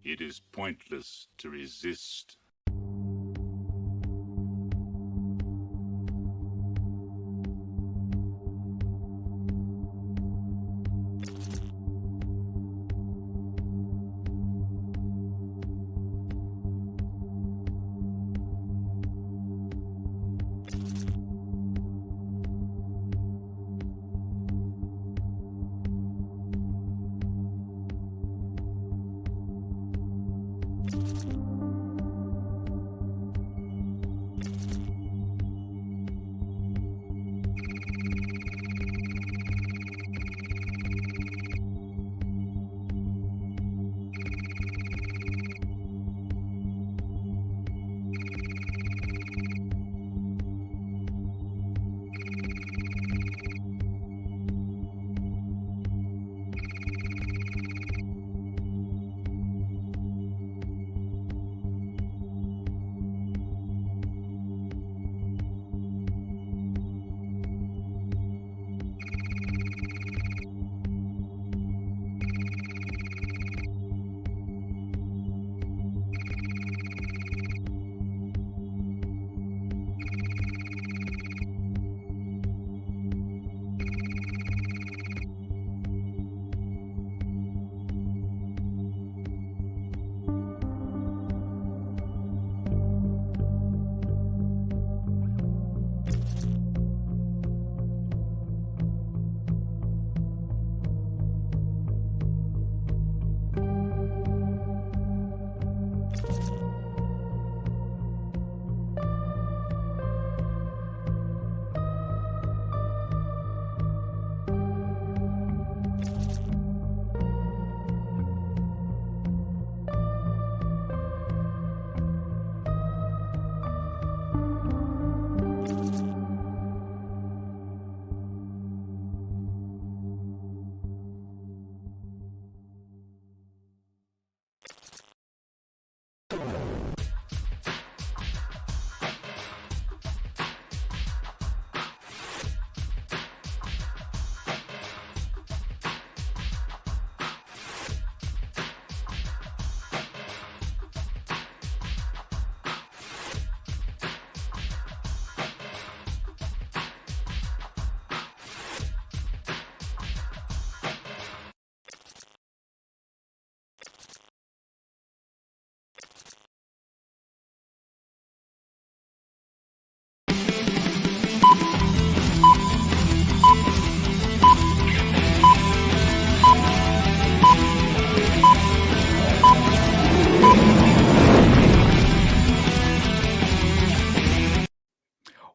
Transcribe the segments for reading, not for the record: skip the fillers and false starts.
It is pointless to resist.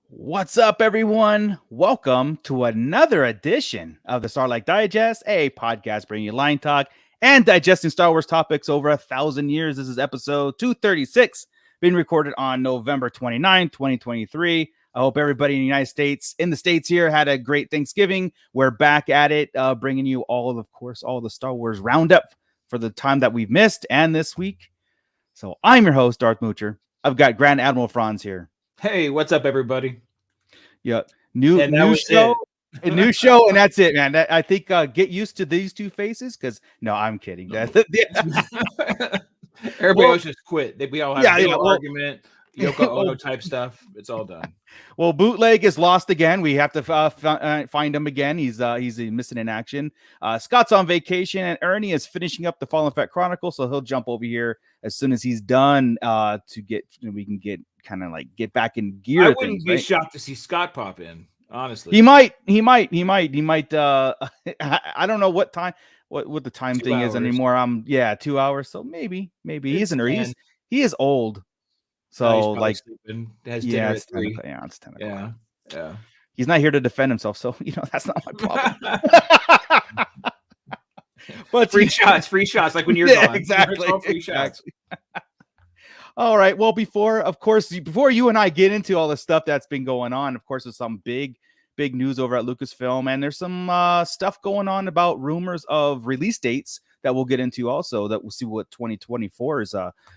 What's up, everyone? Welcome to another edition of the Starlight Digest, a podcast bringing you line talk and digesting Star Wars topics over 1,000 years. This is episode 236, being recorded on November 29, 2023. I hope everybody in the States here, had a great Thanksgiving. We're back at it, bringing you all the Star Wars roundup for the time that we've missed and this week. So I'm your host, Darth Moocher. I've got Grand Admiral Franz here. Hey, what's up, everybody? Yeah, new show, and that's it, man. I think get used to these two faces because no, I'm kidding. Everybody else just quit. We all have an argument, Yoko Ono type stuff. It's all done. Well, Bootleg is lost again. We have to find him again. He's missing in action. Scott's on vacation, and Ernie is finishing up the Fallen Fett Chronicle, so he'll jump over here as soon as he's done to get we can get kind of like get back in gear. I wouldn't be shocked to see Scott pop in. Honestly, he might. I don't know what time, what the time 2 thing hours. is anymore. 2 hours. So maybe he isn't, or he is old. So like, has dinner at 3. It's 10 o'clock. Yeah. He's not here to defend himself, so that's not my problem. But free shots, like when you're gone. Exactly. Free shots. All right. Well, before you and I get into all the stuff that's been going on, of course, there's some big news over at Lucasfilm, and there's some stuff going on about rumors of release dates that we'll get into also, that we'll see what 2024 is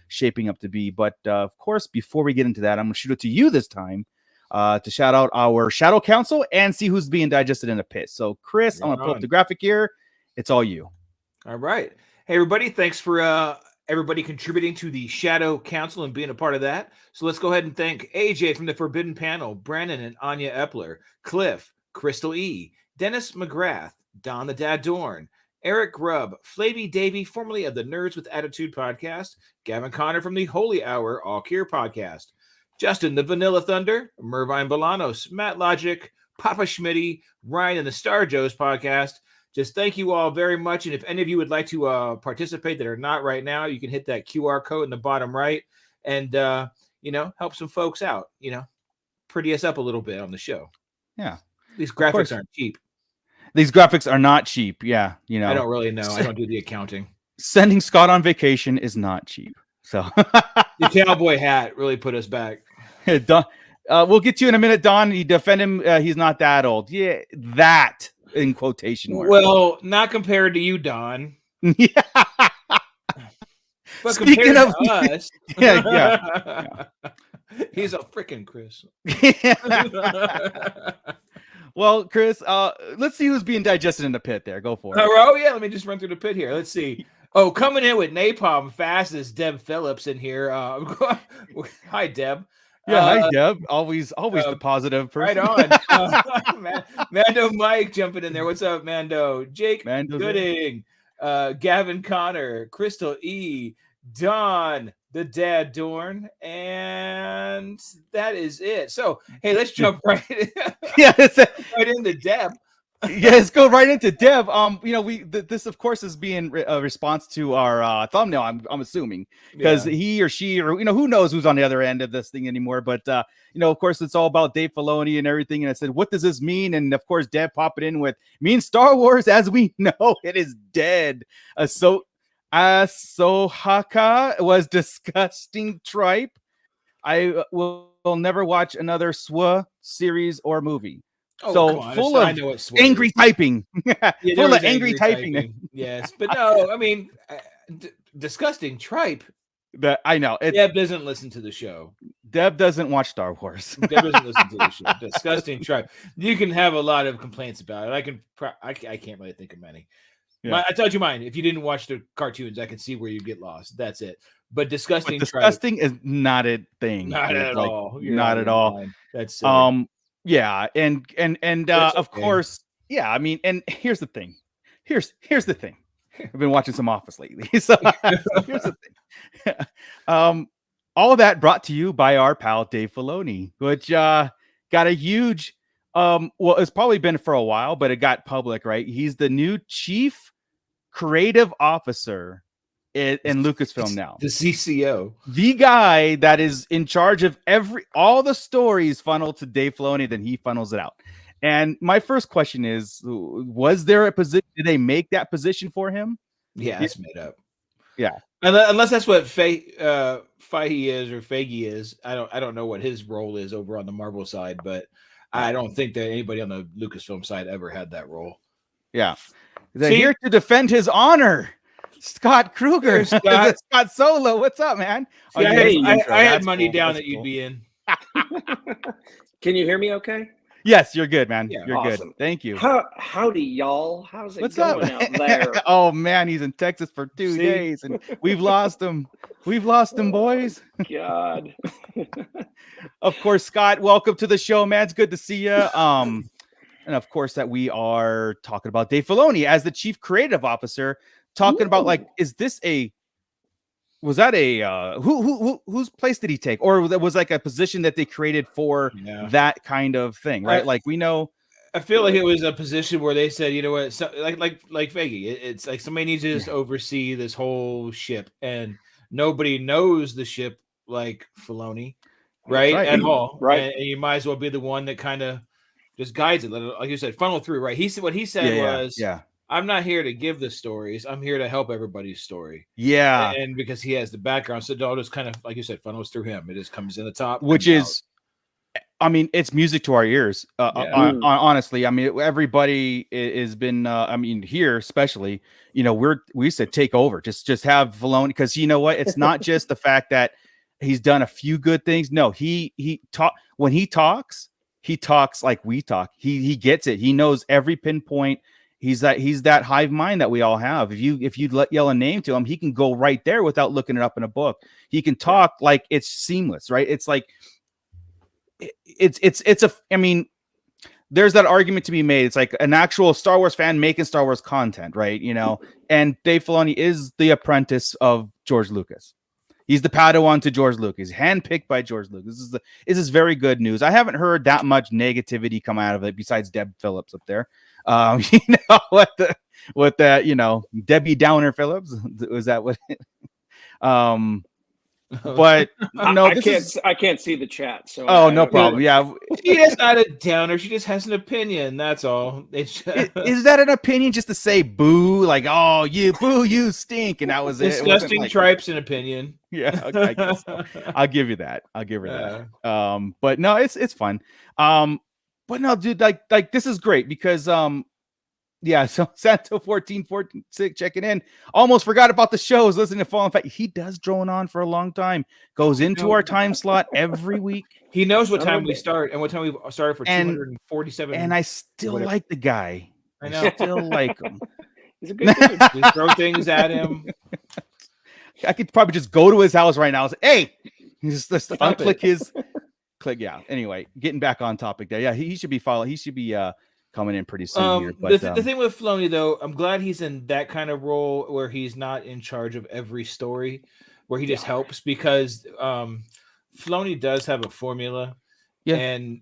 shaping up to be. But of course, before we get into that, I'm going to shoot it to you this time to shout out our Shadow Council and see who's being digested in a pit. So, Chris, I'm going to pull up the graphic here. It's all you. All right. Hey, everybody. Thanks for everybody contributing to the Shadow Council and being a part of that. So let's go ahead and thank AJ from the Forbidden Panel, Brandon and Anya Epler, Cliff, Crystal E, Dennis McGrath, Don the Dad Dorn, Eric Grubb, Flavy Davey, formerly of the Nerds with Attitude podcast, Gavin Connor from the Holy Hour All Cure podcast, Justin the Vanilla Thunder, Mervine Bolanos, Matt Logic, Papa Schmitty, Ryan and the Star Joes podcast. Just thank you all very much. And if any of you would like to participate that are not right now, you can hit that QR code in the bottom right and, help some folks out, pretty us up a little bit on the show. Yeah. These graphics aren't cheap. These graphics are not cheap. Yeah. I don't really know. I don't do the accounting. Sending Scott on vacation is not cheap. So the cowboy hat really put us back. Don, we'll get to you in a minute, Don. You defend him. He's not that old. Yeah. That. In quotation marks. Well, not compared to you, Don. Yeah. But speaking of us, yeah. He's a freaking Chris. Well, Chris, let's see who's being digested in the pit there. Go for it. Oh, yeah. Let me just run through the pit here. Let's see. Oh, coming in with napalm fast is Deb Phillips in here. Hi, Deb. Yeah, hi, Deb. Always the positive person. Right on. Mando Mike jumping in there. What's up, Mando? Jake Mando's Gooding, Gavin Connor, Crystal E, Don, the Dad Dorn, and that is it. So, hey, let's jump right into Deb. Yeah, let's go right into Deb. This of course is being a response to our thumbnail. I'm assuming because he or she or who knows who's on the other end of this thing anymore. But of course, it's all about Dave Filoni and everything. And I said, what does this mean? And of course, Deb popped it in with means Star Wars as we know it is dead. Ahsoka was disgusting tripe. I will never watch another SWA series or movie. Oh, so full of angry typing. Full of angry typing. Yes, but no, I mean, disgusting tripe. But I know Deb doesn't listen to the show. Deb doesn't watch Star Wars. Deb doesn't listen to the show. Disgusting tripe. You can have a lot of complaints about it. I can't really think of many. Yeah. I told you mine. If you didn't watch the cartoons, I can see where you get lost. That's it. But disgusting is not a thing. Not at all. Not at all. That's silly. Yeah, and of course, yeah. I mean, and here's the thing. Here's the thing. I've been watching some Office lately, so here's the thing. All of that brought to you by our pal Dave Filoni, which got a huge. Well, it's probably been for a while, but it got public, right? He's the new chief creative officer in Lucasfilm now. The CCO. The guy that is in charge of all the stories funneled to Dave Filoni, then he funnels it out. And my first question is, was there a position? Did they make that position for him? Yeah, it's made up. Yeah. Unless that's what Feige is or Feige is. I don't know what his role is over on the Marvel side, but I don't think that anybody on the Lucasfilm side ever had that role. Yeah. They're here to defend his honor. Scott Kruger, Scott Solo. What's up, man? See, I had money down that you'd be in. Can you hear me okay? Yes, you're good, man. Yeah, you're awesome. Good. Thank you. Howdy, y'all. How's it going out there? Oh, man, he's in Texas for 2 days, and we've lost him. We've lost him, boys. God. Of course, Scott, welcome to the show, man. It's good to see you. And of course, that we are talking about Dave Filoni as the chief creative officer. Talking about whose place did he take, or that was like a position that they created for that kind of thing, right? Like we know. I feel like it was a position where they said, you know what, so, like Feige, it's like somebody needs to just oversee this whole ship, and nobody knows the ship like Filoni, right? At all, right? And you might as well be the one that kind of just guides it, like you said, funnel through, right? What he said was, I'm not here to give the stories. I'm here to help everybody's story. Yeah. And because he has the background, so it all just kind of, like you said, funnels through him. It just comes in the top. Which is, I mean, it's music to our ears. Honestly, I mean, everybody has been, I mean, here especially, we said take over. Just have Filoni, because you know what? It's not just the fact that he's done a few good things. No, when he talks like we talk. He gets it. He knows every pinpoint. he's that hive mind that we all have. If you yell a name to him, he can go right there without looking it up in a book. He can talk like it's seamless, right? It's like I mean, there's that argument to be made. It's like an actual Star Wars fan making Star Wars content, right? You know, and Dave Filoni is the apprentice of George Lucas. He's the Padawan to George Lucas, handpicked by George Lucas. This is very good news. I haven't heard that much negativity come out of it besides Deb Phillips up there. You know, with that, you know, Debbie Downer Phillips. Was that what? But no, I can't see the chat. So no problem. Yeah, she is not a downer. She just has an opinion. That's all. Is that an opinion just to say boo? Like, oh, you boo, you stink, and that was it. Disgusting like, tripes an opinion. Yeah, I guess so. I'll give you that. I'll give her that. But no, it's fun. But no, dude, like this is great because yeah, so Santo 1446 checking in. Almost forgot about the shows. Listening to Fallen Fact. He does drone on for a long time. Goes into our time slot every week. He knows what time we start and what time we've started for 247. And I still like the guy. I know. Still like him. He's a good dude. We throw things at him. I could probably just go to his house right now and say, hey, just unclick his click. Yeah. Anyway, getting back on topic there. Yeah, he should be following. He should be coming in pretty soon here. But the thing with Filoni, though, I'm glad he's in that kind of role where he's not in charge of every story, where he just helps, because Filoni does have a formula. Yeah, and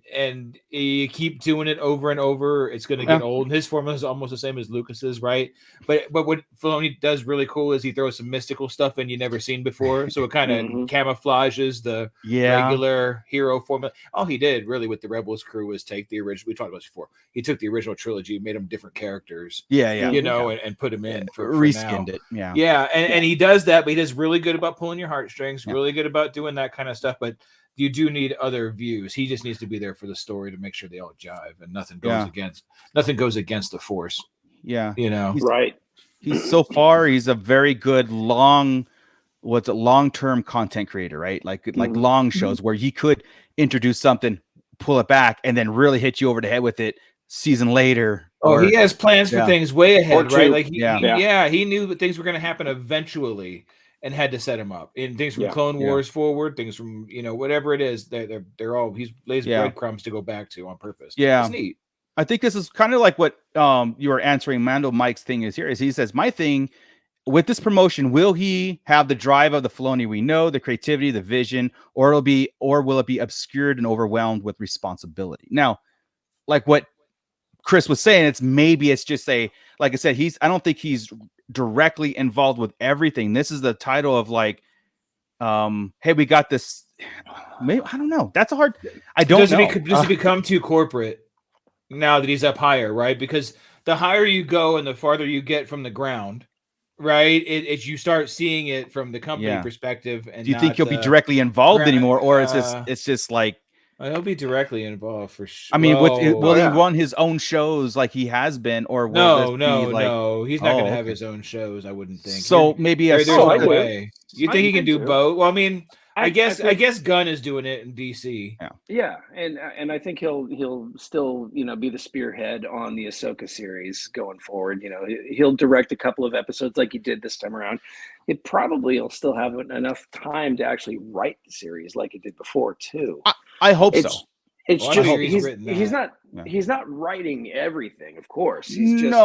you keep doing it over and over, it's going to get old. And his formula is almost the same as Lucas's, right? But what Filoni does really cool is he throws some mystical stuff in you never seen before, so it kind of camouflages the regular hero formula. All he did really with the Rebels crew was take the original. We talked about this before. He took the original trilogy, made them different characters. You know, and put them in for reskinned it. And he does that, but he does really good about pulling your heartstrings. Really good about doing that kind of stuff, but you do need other views. He just needs to be there for the story to make sure they all jive and nothing goes against the Force. Yeah. You know, he's so far, he's a very good long-term content creator, right? Like long shows where he could introduce something, pull it back, and then really hit you over the head with it season later. He has plans for things way ahead, right? Like he knew that things were going to happen eventually, and had to set him up in things from Clone Wars forward, things from, you know, whatever it is, they're all, he's lays breadcrumbs to go back to on purpose. It's neat. I think this is kind of like what you were answering Mando Mike's thing is here, is he says, my thing with this promotion, will he have the drive of the Filoni we know, the creativity, the vision, or will it be obscured and overwhelmed with responsibility? Now, like what Chris was saying, it's just like I said, I don't think he's directly involved with everything. This is the title of like, hey, we got this. Maybe, I don't know. That's a hard. I don't know. Does it become too corporate now that he's up higher, right? Because the higher you go and the farther you get from the ground, right? You start seeing it from the company perspective. And do you think he'll be directly involved anymore, or it's just like? He'll be directly involved for sure. I mean, will he run his own shows like he has been, or will no? He's not going to have his own shows. I wouldn't think. So maybe there's no way. You think he can do both? Well, I mean, I guess Gunn is doing it in DC. Yeah, and I think he'll still, you know, be the spearhead on the Ahsoka series going forward. You know, he'll direct a couple of episodes like he did this time around. It probably will still have enough time to actually write the series like he did before too. I hope so. It's he's not writing everything, of course. He's kind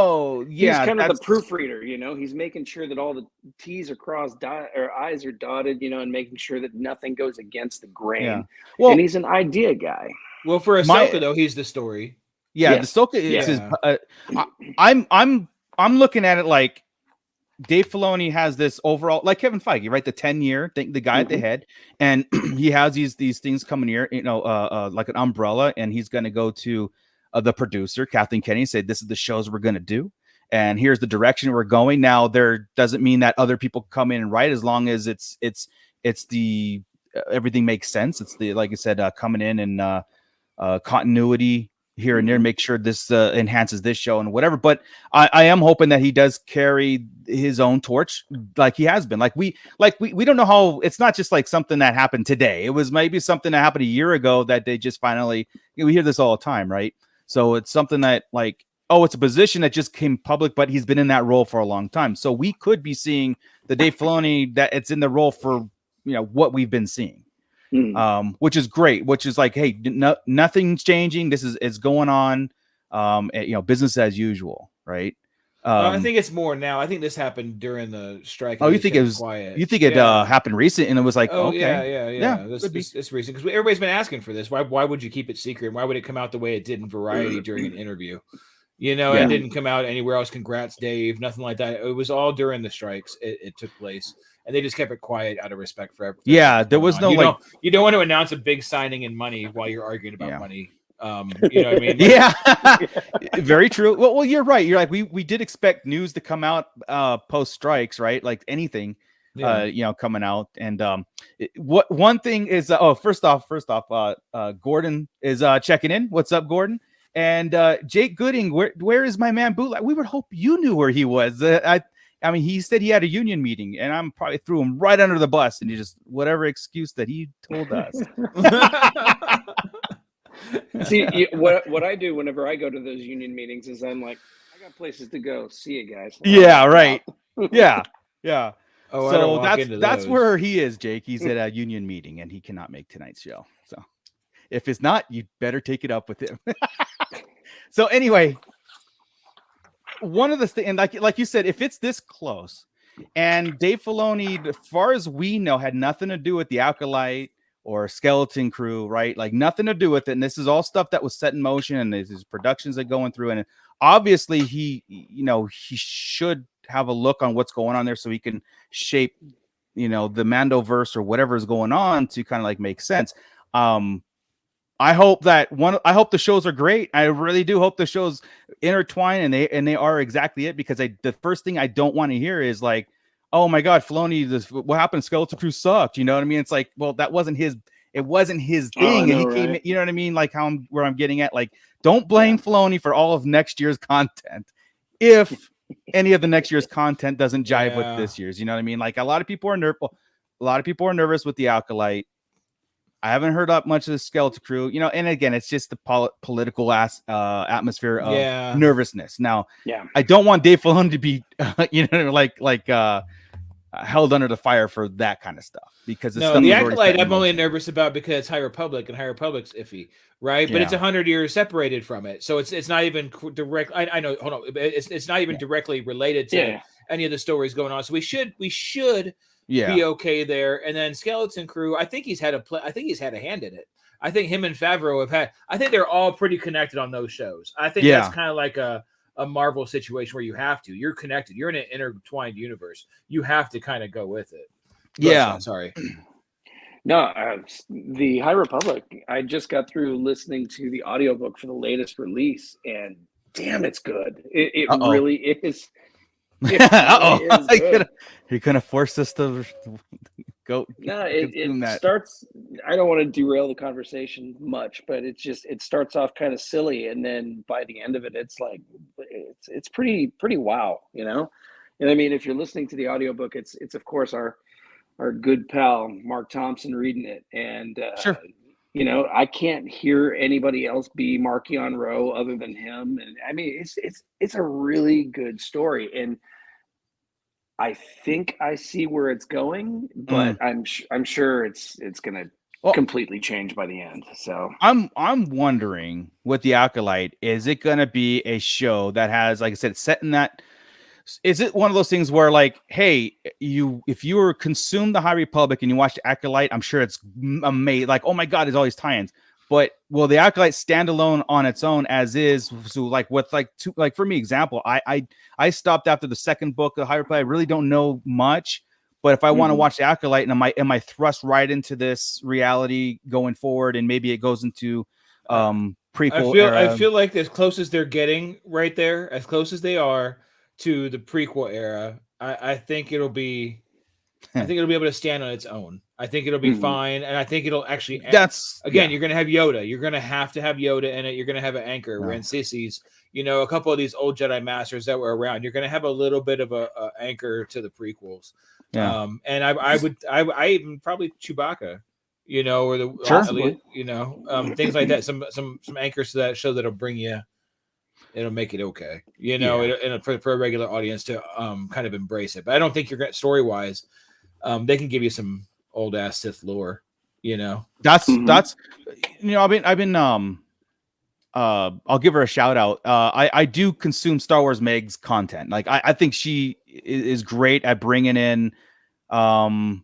of the proofreader, you know. He's making sure that all the T's are crossed, or I's are dotted, you know, and making sure that nothing goes against the grain. Yeah. Well, and he's an idea guy. Well, for Ahsoka though, he's the story. Yeah, the Ahsoka is his. I'm looking at it like Dave Filoni has this overall, like Kevin Feige, right? The 10-year thing, the guy at the head, and he has these things coming here, you know, like an umbrella, and he's going to go to the producer, Kathleen Kennedy, say, this is the shows we're going to do, and here's the direction we're going. Now, there doesn't mean that other people come in and write, as long as it's the everything makes sense. It's the, like I said, coming in and continuity here and there, make sure this enhances this show and whatever. But I am hoping that he does carry his own torch like he has been. Like we don't know how, it's not just like something that happened today. It was maybe something that happened a year ago that they just finally, we hear this all the time, right? So it's something that like, oh, it's a position that just came public, but he's been in that role for a long time. So we could be seeing the Dave Filoni that it's in the role for, what we've been seeing, which is great, which is like, hey, nothing's changing. This is going on, business as usual. Right. I think it's more now. I think this happened during the strike. Oh, you think it was quiet? You think it happened recent, and it was like, okay, yeah. This recent, because everybody's been asking for this. Why would you keep it secret? Why would it come out the way it did in Variety during an interview? It didn't come out anywhere else. Congrats, Dave. Nothing like that. It was all during the strikes. It took place, and they just kept it quiet out of respect for everything. Yeah, there was no you don't want to announce a big signing in money while you're arguing about money. You know what I mean? Yeah, very true. Well, you're right. You're like, we did expect news to come out post strikes, right? Like anything, coming out. And what one thing is, first off, Gordon is checking in. What's up, Gordon? And Jake Gooding, where is my man Bootleg? We would hope you knew where he was. I mean, he said he had a union meeting, and I'm probably threw him right under the bus, and he just whatever excuse that he told us. See, what I do whenever I go to those union meetings is I'm like, I got places to go. See you guys. Yeah, right. Yeah. Oh, so that's where he is, Jake. He's at a union meeting, and he cannot make tonight's show. So if it's not, you better take it up with him. So anyway, one of the things, and like you said, if it's this close, and Dave Filoni, as far as we know, had nothing to do with the Acolyte or Skeleton Crew, right? Like nothing to do with it. And this is all stuff that was set in motion, and there's productions that going through. And obviously he should have a look on what's going on there so he can shape, the Mandoverse or whatever is going on to kind of like make sense. I hope the shows are great. I really do hope the shows intertwine and they are exactly it, because the first thing I don't want to hear is like, oh my God, Filoni, what happened? Skeleton Crew sucked. You know what I mean? It's like, well, it wasn't his thing. And he came, you know what I mean? Like where I'm getting at, like, don't blame Filoni for all of next year's content if any of the next year's content doesn't jive with this year's. You know what I mean? Like a lot of people are nervous with the Acolyte. I haven't heard up much of the Skeleton Crew, and again, it's just the political atmosphere of nervousness. Now, I don't want Dave Filoni to be, held under the fire for that kind of stuff, because the Acolyte I'm only nervous about because it's High Republic, and High Republic's iffy, right? But it's 100 years separated from it, so it's not even direct. I know. Hold on, it's not even directly related to any of the stories going on. So we should be okay there. And then Skeleton Crew, I think he's had a hand in it. I think him and Favreau have had. I think they're all pretty connected on those shows. I think that's kind of like a Marvel situation where you're connected. You're in an intertwined universe. You have to kind of go with it. Sorry. No, the High Republic, I just got through listening to the audiobook for the latest release, and damn, it's good. It really is. You're gonna force us to go. No, it starts. I don't want to derail the conversation much, but it starts off kind of silly, and then by the end of it, it's like it's pretty wow, And I mean, if you're listening to the audiobook, it's of course our good pal Mark Thompson reading it, and sure. I can't hear anybody else be Markion Rowe other than him, and I mean, it's a really good story, and I think I see where it's going, but I'm sure it's gonna completely change by the end. So I'm wondering with the Acolyte, is it gonna be a show that has, like I said, set in that? Is it one of those things where, like, hey, if you were consumed the High Republic and you watch the Acolyte, I'm sure it's amazing. Like, oh my God, there's all these tie-ins. But will the Acolyte stand alone on its own as is? So, like, with for me, example, I stopped after the second book of High Republic. I really don't know much, but if I want to watch the Acolyte, and am I thrust right into this reality going forward, and maybe it goes into prequel? I feel like as close as they're getting right there, as close as they are to the prequel era, I think it'll be. I think it'll be able to stand on its own. I think it'll be fine, and I think it'll actually. You're going to have Yoda. You're going to have Yoda in it. You're going to have an anchor. We're in Sissies. A couple of these old Jedi Masters that were around. You're going to have a little bit of a anchor to the prequels. Yeah. And I even probably Chewbacca. Or the sure. things like that. Some anchors to that show that'll bring you. it'll make it okay. You know, and for a regular audience to kind of embrace it. But I don't think you're story wise, they can give you some old ass Sith lore. You know, that's you know, I've been I'll give her a shout out. I do consume Star Wars Meg's content. Like I think she is great at bringing in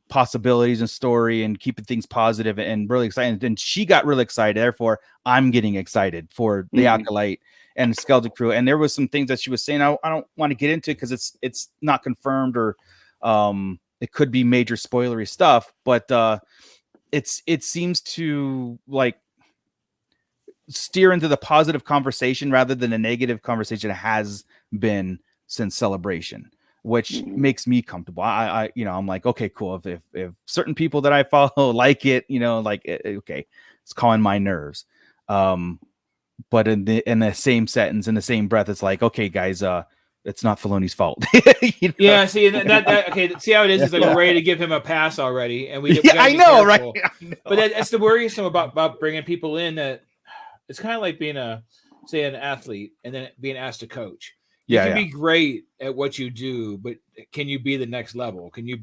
possibilities and story and keeping things positive and really excited. And she got really excited. Therefore, I'm getting excited for the Acolyte and Skeleton Crew. And there was some things that she was saying I don't want to get into because it's not confirmed or it could be major spoilery stuff. But it seems to like steer into the positive conversation rather than a negative conversation it has been since Celebration, which makes me comfortable. I you know, I'm like, okay, cool. If certain people that I follow like it, you know, like, okay, it's calming my nerves. But in the same sentence, in the same breath, it's like, okay, guys, it's not Filoni's fault. You know? Yeah, see that okay. See how it is? It's like we're ready to give him a pass already, and we I know, right? I know. But that's the worrisome about bringing people in. That it's kind of like being an athlete and then being asked to coach. You can be great at what you do, but can you be the next level? Can you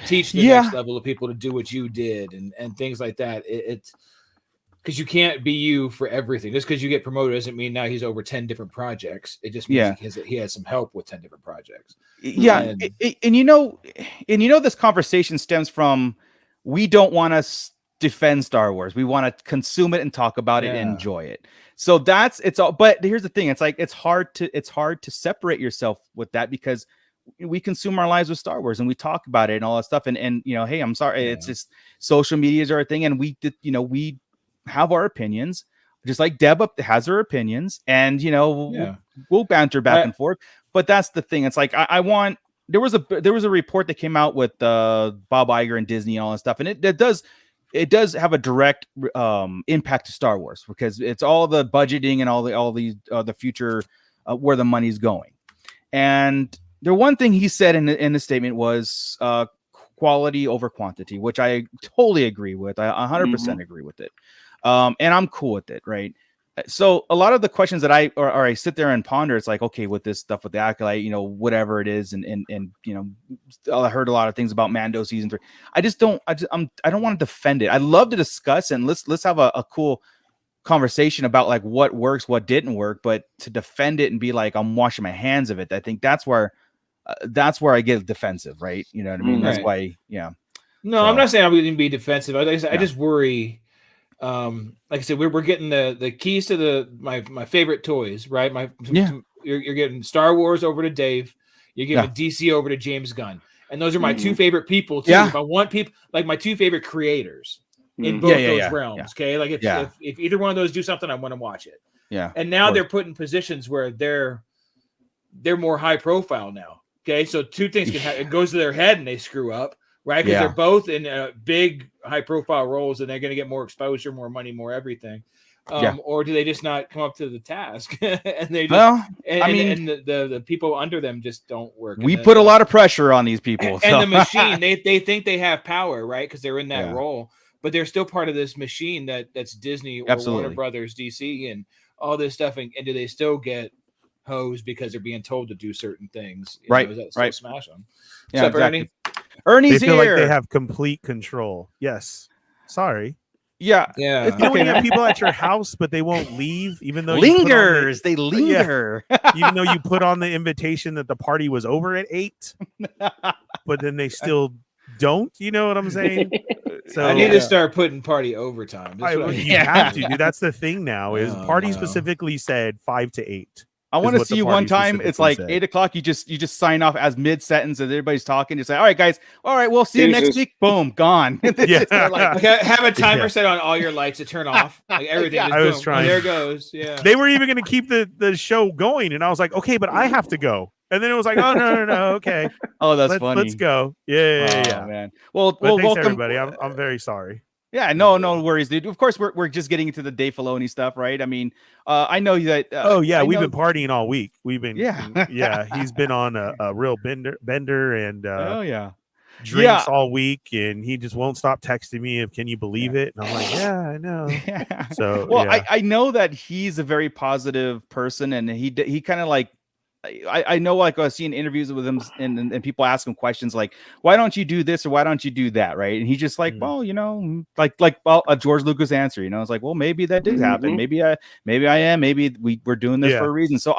teach the next level of people to do what you did and things like that? It's because you can't be you for everything. Just because you get promoted doesn't mean now he's over 10 different projects. It just means he has some help with 10 different projects. Yeah. And you know, this conversation stems from, we don't want to defend Star Wars. We want to consume it and talk about it and enjoy it. So it's all, but here's the thing. It's like, it's hard to separate yourself with that because we consume our lives with Star Wars and we talk about it and all that stuff. And you know, hey, I'm sorry. It's just social media is our thing. And we have our opinions, just like Deb has her opinions, and you know, we'll banter back and forth. But that's the thing. It's like there was a report that came out with Bob Iger and Disney and all that stuff, and it does have a direct impact to Star Wars because it's all the budgeting and all the future where the money's going. And the one thing he said in the statement was quality over quantity, which I totally agree with. I 100% agree with it. And I'm cool with it, right? So a lot of the questions that I sit there and ponder, it's like, okay, with this stuff with the Acolyte, you know, whatever it is, and you know, I heard a lot of things about Mando season 3. I don't want to defend it. I'd love to discuss and let's have a cool conversation about like what works, what didn't work, but to defend it and be like, I'm washing my hands of it. I think that's where I get defensive, right? You know what I mean? That's why, No, so, I'm not saying I'm going to be defensive. I just worry. Like I said, we're getting the keys to my favorite toys, right? You're getting Star Wars over to Dave. You're giving DC over to James Gunn, and those are my two favorite people too. If I want people like my two favorite creators in both those realms, okay. Like if either one of those do something, I want to watch it. Yeah. And now they're put in positions where they're more high profile now. Okay, so two things can happen. It goes to their head and they screw up. Right, because they're both in big, high-profile roles, and they're going to get more exposure, more money, more everything. Or do they just not come up to the task? And they just, the people under them just don't work. We put a lot of pressure on these people, and the machine. They think they have power, right? Because they're in that role, but they're still part of this machine that's Disney or Warner Brothers, DC, and all this stuff. And do they still get hosed because they're being told to do certain things? Right, right. Smash them. Yeah, exactly. Ernie's they feel here. Like they have complete control. Yes. Sorry. Yeah. It's when you have people at your house, but they won't leave, even though they linger. Even though you put on the invitation that the party was over at 8, but then they still don't. You know what I'm saying? So I need to start putting party overtime. You have to, dude. That's the thing now. Is party specifically said 5 to 8. I want to see you one time. It's like 8 o'clock. You just sign off as mid sentence as everybody's talking. You say, "All right, guys. All right, we'll see you next week." Boom, gone. Have a timer set on all your lights to turn off. Like everything. I was trying. There it goes. Yeah. They were even going to keep the show going, and I was like, "Okay, but I have to go." And then it was like, "Oh no, okay." Oh, that's funny. Let's go. Yeah, man. Well, thanks welcome everybody. I'm very sorry. Yeah, no worries, dude. Of course, we're just getting into the Dave Filoni stuff, right? I mean, I know that. We've been partying all week. We've been, he's been on a real bender, and drinks all week, and he just won't stop texting me of, can you believe it? And I'm like, yeah, I know. So well, I know that he's a very positive person, and he kind of like, I know, like, I was seeing interviews with him, and people ask him questions like, why don't you do this or why don't you do that, right? And he's just like, well, you know, like a George Lucas answer, you know, it's like, well, maybe that did happen, maybe I am, maybe we're doing this for a reason. So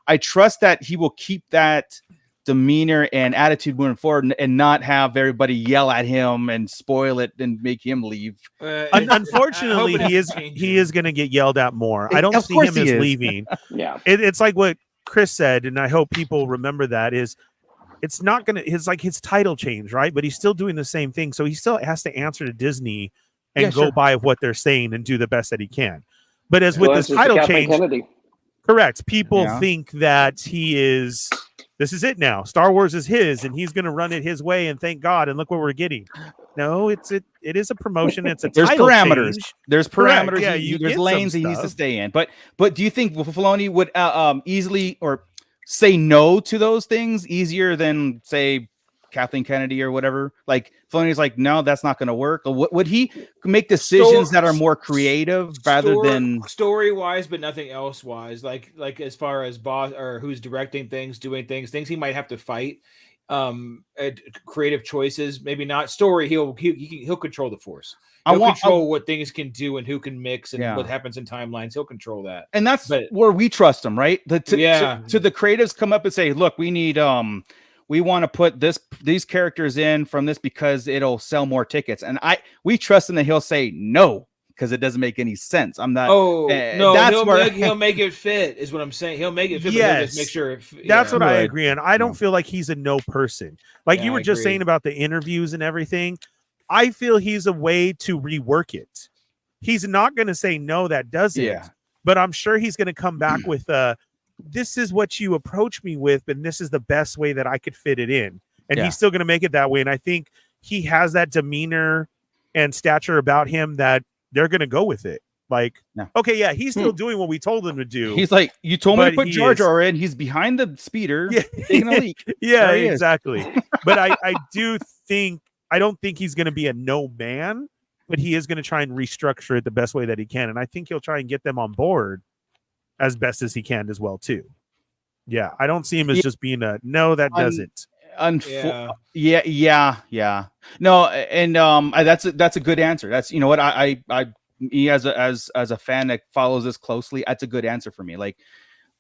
I trust that he will keep that demeanor and attitude moving forward, and not have everybody yell at him and spoil it and make him leave. Unfortunately, he is going to get yelled at more. I don't see him as leaving. It's like what Chris said, and I hope people remember that, is it's not gonna, his title change, right? But he's still doing the same thing, so he still has to answer to Disney and go by what they're saying and do the best that he can. But as with this title change, correct, people think that this is it now. Star Wars is his, and he's going to run it his way, and thank God, and look what we're getting. No, it is a promotion. It's a title parameters. Change. There's parameters. Yeah, there's lanes he needs to stay in. But do you think Filoni would easily or say no to those things easier than, say, Kathleen Kennedy or whatever? Like, Filoni's like, no, that's not going to work. Or would he make decisions that are more creative rather than story wise, but nothing else wise? Like as far as boss or who's directing things, doing things he might have to fight. Creative choices, maybe not story. He'll control the force. He'll control what things can do and who can mix and what happens in timelines. He'll control that, and that's where we trust him, right? To the creatives come up and say, look, we need we want to put these characters in from this because it'll sell more tickets, and we trust him that he'll say no because it doesn't make any sense. I'm not. Oh no, that's he'll make it fit. Is what I'm saying. He'll make it fit. Yes, but he'll just make sure. That's what I agree on. I don't feel like he's a no person. Like you were just saying about the interviews and everything. I feel he's a way to rework it. He's not going to say no, that doesn't. But I'm sure he's going to come back with this is what you approach me with, and this is the best way that I could fit it in. And he's still going to make it that way. And I think he has that demeanor and stature about him that they're going to go with it. Like, okay, he's still doing what we told him to do. He's like, you told me to put Jar Jar in. He's behind the speeder taking a leak. Exactly. But I don't think he's going to be a no man, but he is going to try and restructure it the best way that he can. And I think he'll try and get them on board as best as he can as well, too. Yeah, I don't see him as just being a no, that doesn't. No, and that's a good answer. That's, you know what, I as a fan that follows this closely, that's a good answer for me. Like,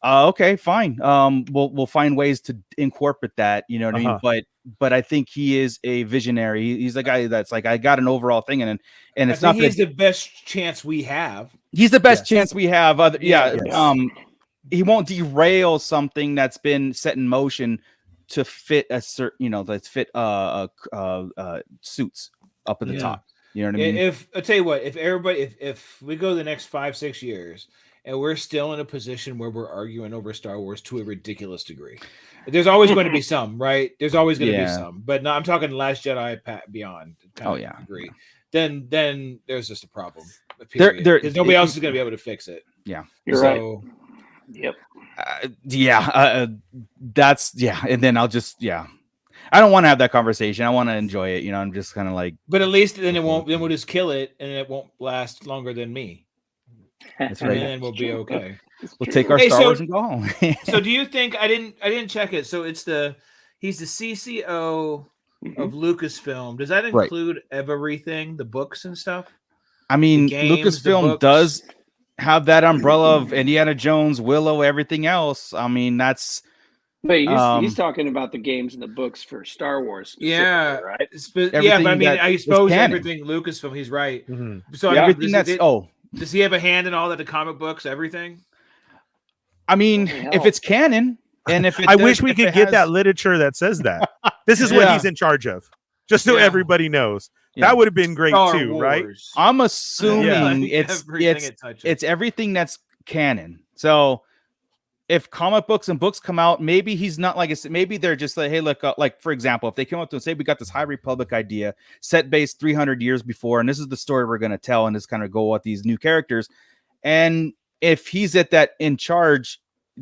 okay, fine. We'll find ways to incorporate that, you know what I mean? But I think he is a visionary. He's a guy that's like, I got an overall thing, and it's not. He's the best chance we have. He's the best chance we have. He won't derail something that's been set in motion to fit a certain, let's fit suits up at the top. You know what I mean? If I tell you what, if we go the next 5-6 years and we're still in a position where we're arguing over Star Wars to a ridiculous degree, there's always going to be some, right? There's always going to be some, but no, I'm talking Last Jedi Beyond. Agree. Then there's just a problem. Because nobody else is going to be able to fix it. Yeah, you're right. Yep. And then I'll just I don't want to have that conversation. I want to enjoy it. I'm just kind of like. But at least then then we'll just kill it, and it won't last longer than me. That's right. And then we'll be okay. We'll take our Star Wars and go home. So do you think I didn't check it? So he's the CCO of Lucasfilm. Does that include everything, the books and stuff? I mean, Lucasfilm does have that umbrella of Indiana Jones, Willow, everything else. I mean, that's. But he's talking about the games and the books for Star Wars. Right? But I mean, I suppose everything Lucasfilm. He's right. Mm-hmm. So everything does he have a hand in all that? The comic books, everything. I mean, if it's canon, and if I wish we could get that literature that says that this is what he's in charge of, just so everybody knows. That would have been great too, right? I'm assuming it's everything that's canon. So if comic books and books come out, maybe he's not like I said. Maybe they're just like, hey, look, like for example, if they come up to and say we got this High Republic idea set based 300 years before, and this is the story we're going to tell, and just kind of go with these new characters, and if he's at that in charge,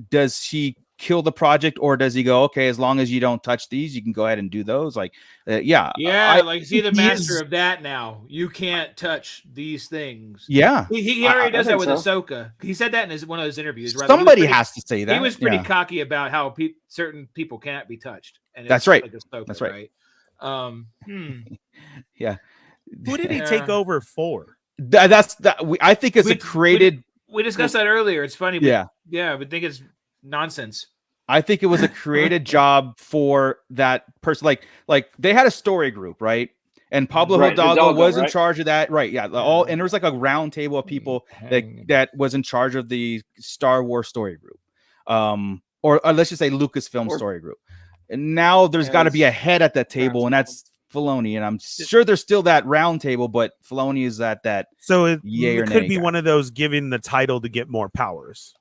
does he kill the project, or does he go, okay, as long as you don't touch these, you can go ahead and do those? Like, like see the master of that now. You can't touch these things. Yeah, he already does that with Ahsoka. He said that in one of his interviews. Somebody has to say that. He was pretty cocky about how certain people can't be touched. And that's right. Like Ahsoka, that's right. Yeah. Who did he take over for? I think it's created. We discussed that earlier. It's funny. But I would think it's nonsense. I think it was a created job for that person. Like they had a story group, right? And Pablo Hidalgo was in charge of that, right? Yeah, and there was like a round table of people that was in charge of the Star Wars story group, or let's just say Lucasfilm story group. And now there's got to be a head at that table, and that's Filoni. And I'm sure there's still that round table, but Filoni is at that. So it could be one of those giving the title to get more powers.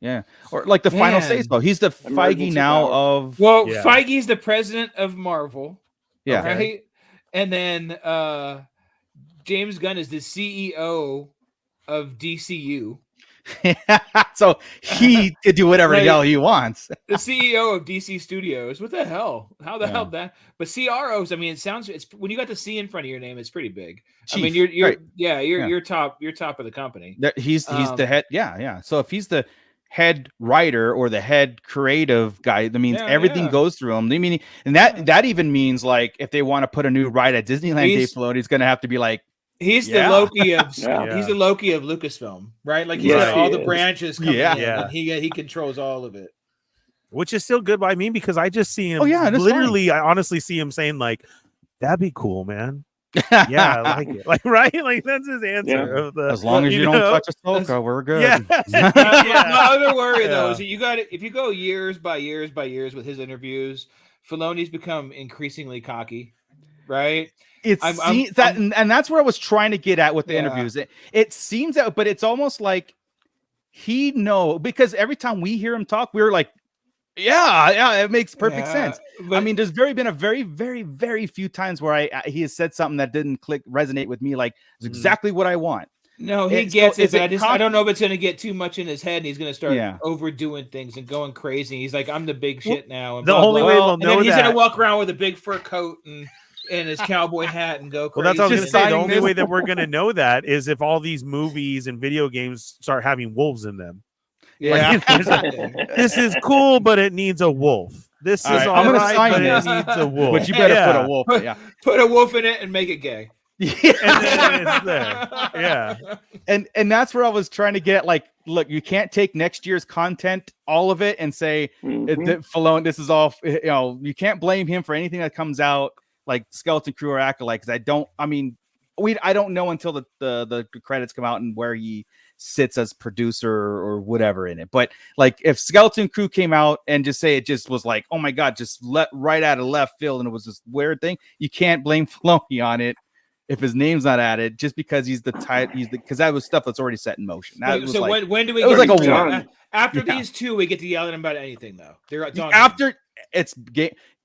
Yeah, or like the final say-so. He's the Feige now of. Well, Feige's the president of Marvel. Yeah, right. And then James Gunn is the CEO of DCU. So he could do whatever the hell he wants. The CEO of DC Studios. What the hell? How the hell that? But CROs. I mean, it's when you got the C in front of your name, it's pretty big. Chief, I mean, you're top of the company. He's the head. Yeah. So if he's the head writer or the head creative guy, that means everything goes through him. I mean, and that even means like if they want to put a new ride at Disneyland, Dave Filoni is going to have to be like. He's the Loki of he's the Loki of Lucasfilm, right? Like he's got all the branches coming in, and he controls all of it. Which is still good by me because I just see him literally I honestly see him saying like, that'd be cool, man. Yeah, I like it. Like right? Like that's his answer. Yeah. As long as you don't touch Ahsoka, we're good. Yeah. My other worry though is that if you go years by years with his interviews, Filoni's become increasingly cocky, right? And that's where I was trying to get at with the interviews. It seems that, but it's almost like because every time we hear him talk, we're like, it makes perfect sense. But, I mean, there's been a very, very, very few times where he has said something that didn't resonate with me. Like it's exactly what I want. No, he gets it. But I don't know if it's going to get too much in his head, and he's going to start overdoing things and going crazy. He's like, I'm the big shit now. And the only way we'll know he's going to walk around with a big fur coat and his cowboy hat and go crazy. Well, that's what I was going to say. The only way that we're going to know that is if all these movies and video games start having wolves in them. Yeah, this is cool, but it needs a wolf. This is all right, but it needs a wolf. But you better put a wolf. Put a wolf in it and make it gay. And then it's there. Yeah, and that's where I was trying to get. Like, look, you can't take next year's content, all of it, and say Filoni. This is all. You can't blame him for anything that comes out like Skeleton Crew or Acolyte. Because I don't know until the credits come out and where he sits as producer or whatever in it. But like if Skeleton Crew came out and just say it just was like, oh my God, just right out of left field, and it was this weird thing, you can't blame Filoni on it if his name's not added just because because that was stuff that's already set in motion. When do we get like a one after these two, we get to yell at him about anything though. They're after it's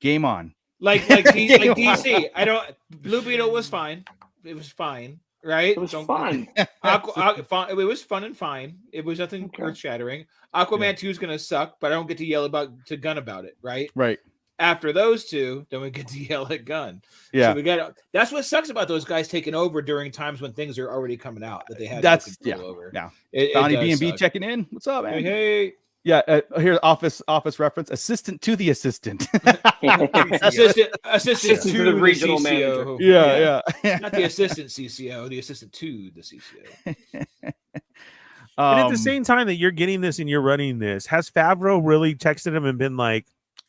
game on. Like DC. Blue Beetle was fine. It was fine. Right? It was fun. It was fun and fine. It was nothing earth-shattering. Aquaman 2 is going to suck, but I don't get to yell to Gunn about it, right? Right. After those two, then we get to yell at Gunn. Yeah. So that's what sucks about those guys taking over during times when things are already coming out that they had control over. Yeah. Donnie B&B checking in. What's up, man? Hey. Yeah, here's office reference. Assistant to the assistant. assistant to the regional manager. Yeah. Not the assistant CCO, the assistant to the CCO. And at the same time that you're getting this and you're running this, has Favreau really texted him and been like,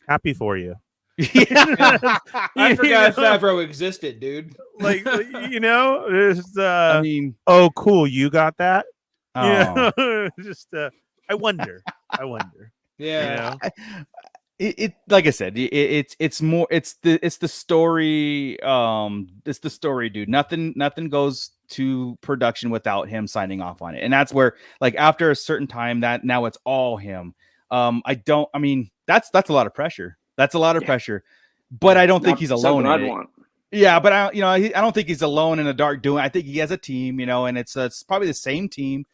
happy for you? I forgot Favreau existed, dude. Like, there's oh, cool, you got that? Just I wonder. Yeah. It like I said, it's the story. It's the story, dude. Nothing goes to production without him signing off on it, and that's where, like, after a certain time, that now it's all him. That's a lot of pressure. That's a lot of pressure, but I don't think he's alone in it. Yeah, but I don't think he's alone in the dark doing. I think he has a team, and it's probably the same team.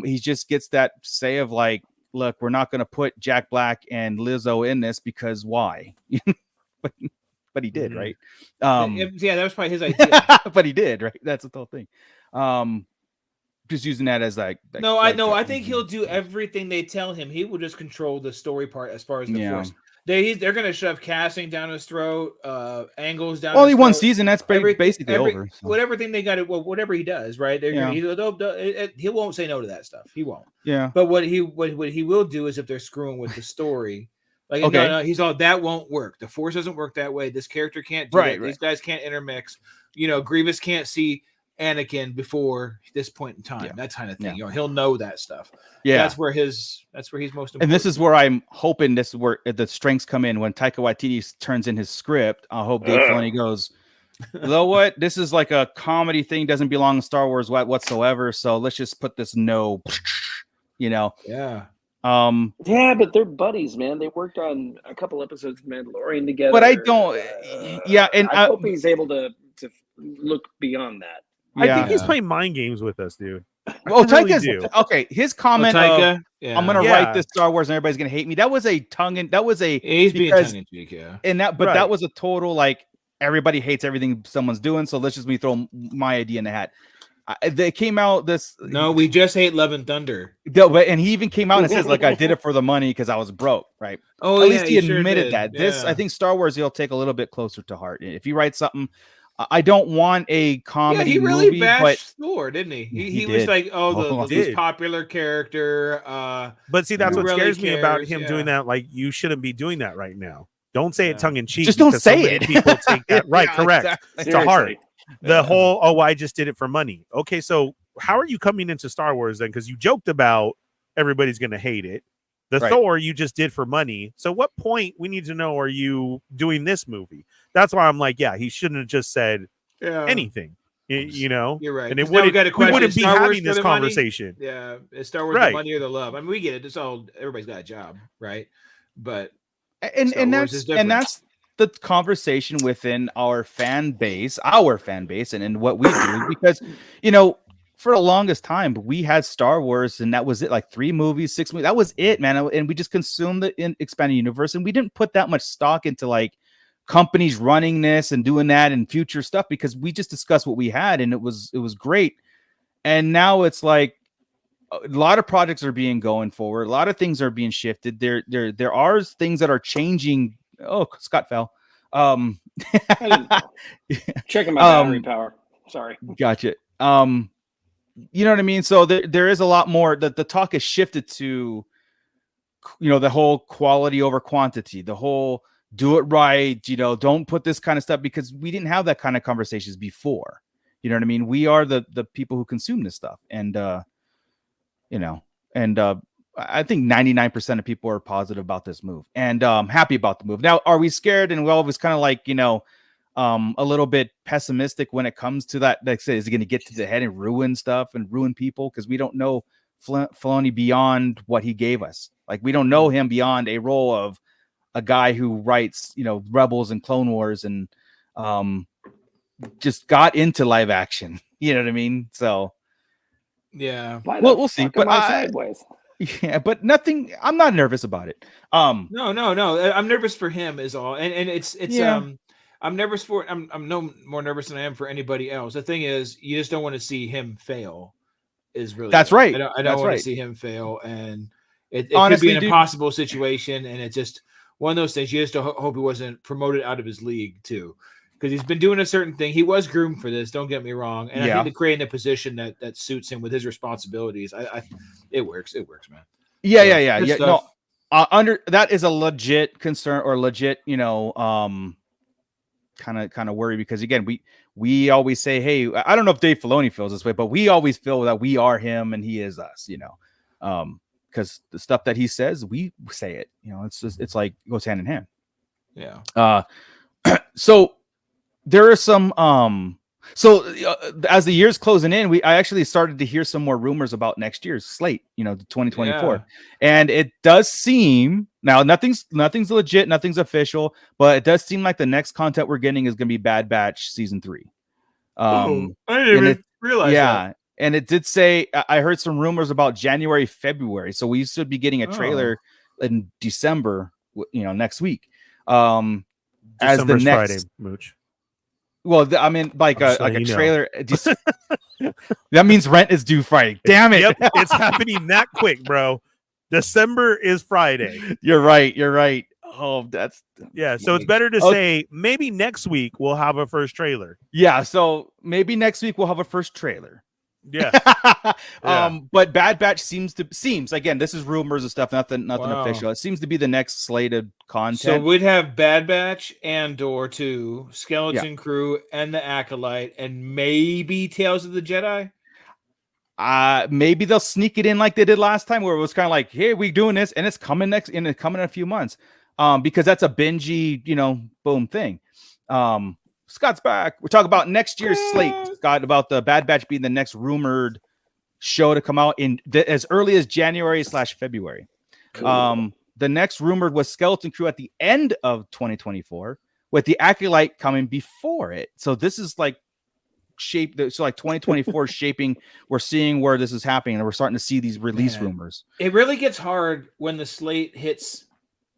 He just gets that say of like, look, we're not going to put Jack Black and Lizzo in this because why? but he did, right? Yeah, that was probably his idea. But he did, right? That's the whole thing. Just using that as like no, I think he'll do everything they tell him. He will just control the story part as far as the Force. They're going to shove casting down his throat, angles down. Only one season. That's basically over. So. Whatever thing they got it. Whatever he does, right? He won't say no to that stuff. He won't. Yeah. But what he will do is if they're screwing with the story, like no, he's all that won't work. The Force doesn't work that way. This character can't do it. These guys can't intermix. Grievous can't see Anakin before this point in time, that kind of thing. He'll know that stuff. That's where he's most important. And this is where I'm hoping this is where the strengths come in when Taika Waititi turns in his script. I hope Dave Filoni goes, you know what, this is like a comedy thing, doesn't belong in Star Wars whatsoever, so let's just put this but they're buddies, man. They worked on a couple episodes of Mandalorian together, but I don't and I hope he's able to look beyond that. I think he's playing mind games with us, dude. Well, Taika's okay. His comment I'm gonna write this Star Wars and everybody's gonna hate me. That was a he's being tongue in cheek, and that was a total like everybody hates everything someone's doing, so let's just throw my idea in the hat. They came out we just hate Love and Thunder. And he even came out and says like I did it for the money because I was broke, right? Oh, at least he admitted that. This I think Star Wars he'll take a little bit closer to heart. If he writes something. I don't want a comedy. Yeah, he really movie, bashed Thor, didn't he? He was like, this popular character. But see, that's what scares me about him doing that. Like, you shouldn't be doing that right now. Don't say it tongue in cheek. Just don't say it. People take that right, correct. Exactly. To heart. The whole, I just did it for money. Okay, so how are you coming into Star Wars then? Because you joked about everybody's going to hate it. The Thor you just did for money. So what point we need to know are you doing this movie? That's why I'm like, he shouldn't have just said anything. You're right. And we wouldn't be having this conversation. Money? Yeah, is Star Wars the money or the love? I mean, we get it. It's all everybody's got a job, right? But and that's the conversation within our fan base, and what we do because for the longest time, we had Star Wars, and that was it. Like 3 movies, 6 movies. That was it, man. And we just consumed the expanded universe, and we didn't put that much stock into like companies running this and doing that and future stuff because we just discussed what we had, and it was great. And now it's like a lot of projects are being going forward. A lot of things are being shifted. There are things that are changing. Oh, Scott fell. Checking my battery power. Sorry. Gotcha. You know what I mean? So there is a lot more that the talk has shifted to, the whole quality over quantity, the whole do it right, don't put this kind of stuff because we didn't have that kind of conversations before. You know what I mean? We are the people who consume this stuff. And, I think 99% of people are positive about this move and happy about the move. Now, are we scared? And we always kind of like, a little bit pessimistic when it comes to that. Like I said, is it going to get to the head and ruin stuff and ruin people? Because we don't know Filoni beyond what he gave us. Like we don't know him beyond a role of a guy who writes, Rebels and Clone Wars and just got into live action. You know what I mean? So yeah, we'll see. But sideways. Yeah, but nothing. I'm not nervous about it. No. I'm nervous for him is all, and it's I'm nervous for. I'm no more nervous than I am for anybody else. The thing is, you just don't want to see him fail. Is really that's right. I don't want to see him fail, and it honestly, could be an impossible situation, and it's just one of those things. You just hope he wasn't promoted out of his league too, because he's been doing a certain thing. He was groomed for this. Don't get me wrong, and I think to create a position that suits him with his responsibilities, it works. It works, man. Yeah. No, under that is a legit concern or legit, kind of worry because again, we always say, hey, I don't know if Dave Filoni feels this way, but we always feel that we are him and he is us, because the stuff that he says, we say it, it's like it goes hand in hand. Yeah. So there are some, as the year's closing in, I actually started to hear some more rumors about next year's slate, the 2024, and it does seem now nothing's legit, nothing's official, but it does seem like the next content we're getting is going to be Bad Batch season 3. I didn't even realize that. And it did say, I heard some rumors about January, February. So we should be getting a trailer in December, next week. December's as the next Friday, Mooch. Well, I mean, like a trailer. That means rent is due Friday. Damn it. Yep, it's happening that quick, bro. December is Friday. You're right. Oh, that's so it's better to say maybe next week we'll have a first trailer. Yeah, so maybe next week we'll have a first trailer. Yeah. But Bad Batch seems again, this is rumors and stuff, nothing official. It seems to be the next slated content. So we'd have Bad Batch, Andor 2, Skeleton Crew, and the Acolyte, and maybe Tales of the Jedi. Maybe they'll sneak it in like they did last time, where it was kind of like, hey, we're doing this, and it's coming in a few months. Because that's a bingey, boom thing. Scott's back. We're talking about next year's slate, Scott, about the Bad Batch being the next rumored show to come out in as early as January/February. Cool. The next rumored was Skeleton Crew at the end of 2024, with the Acolyte coming before it. So this is like 2024 shaping. We're seeing where this is happening, and we're starting to see these release rumors. It really gets hard when the slate hits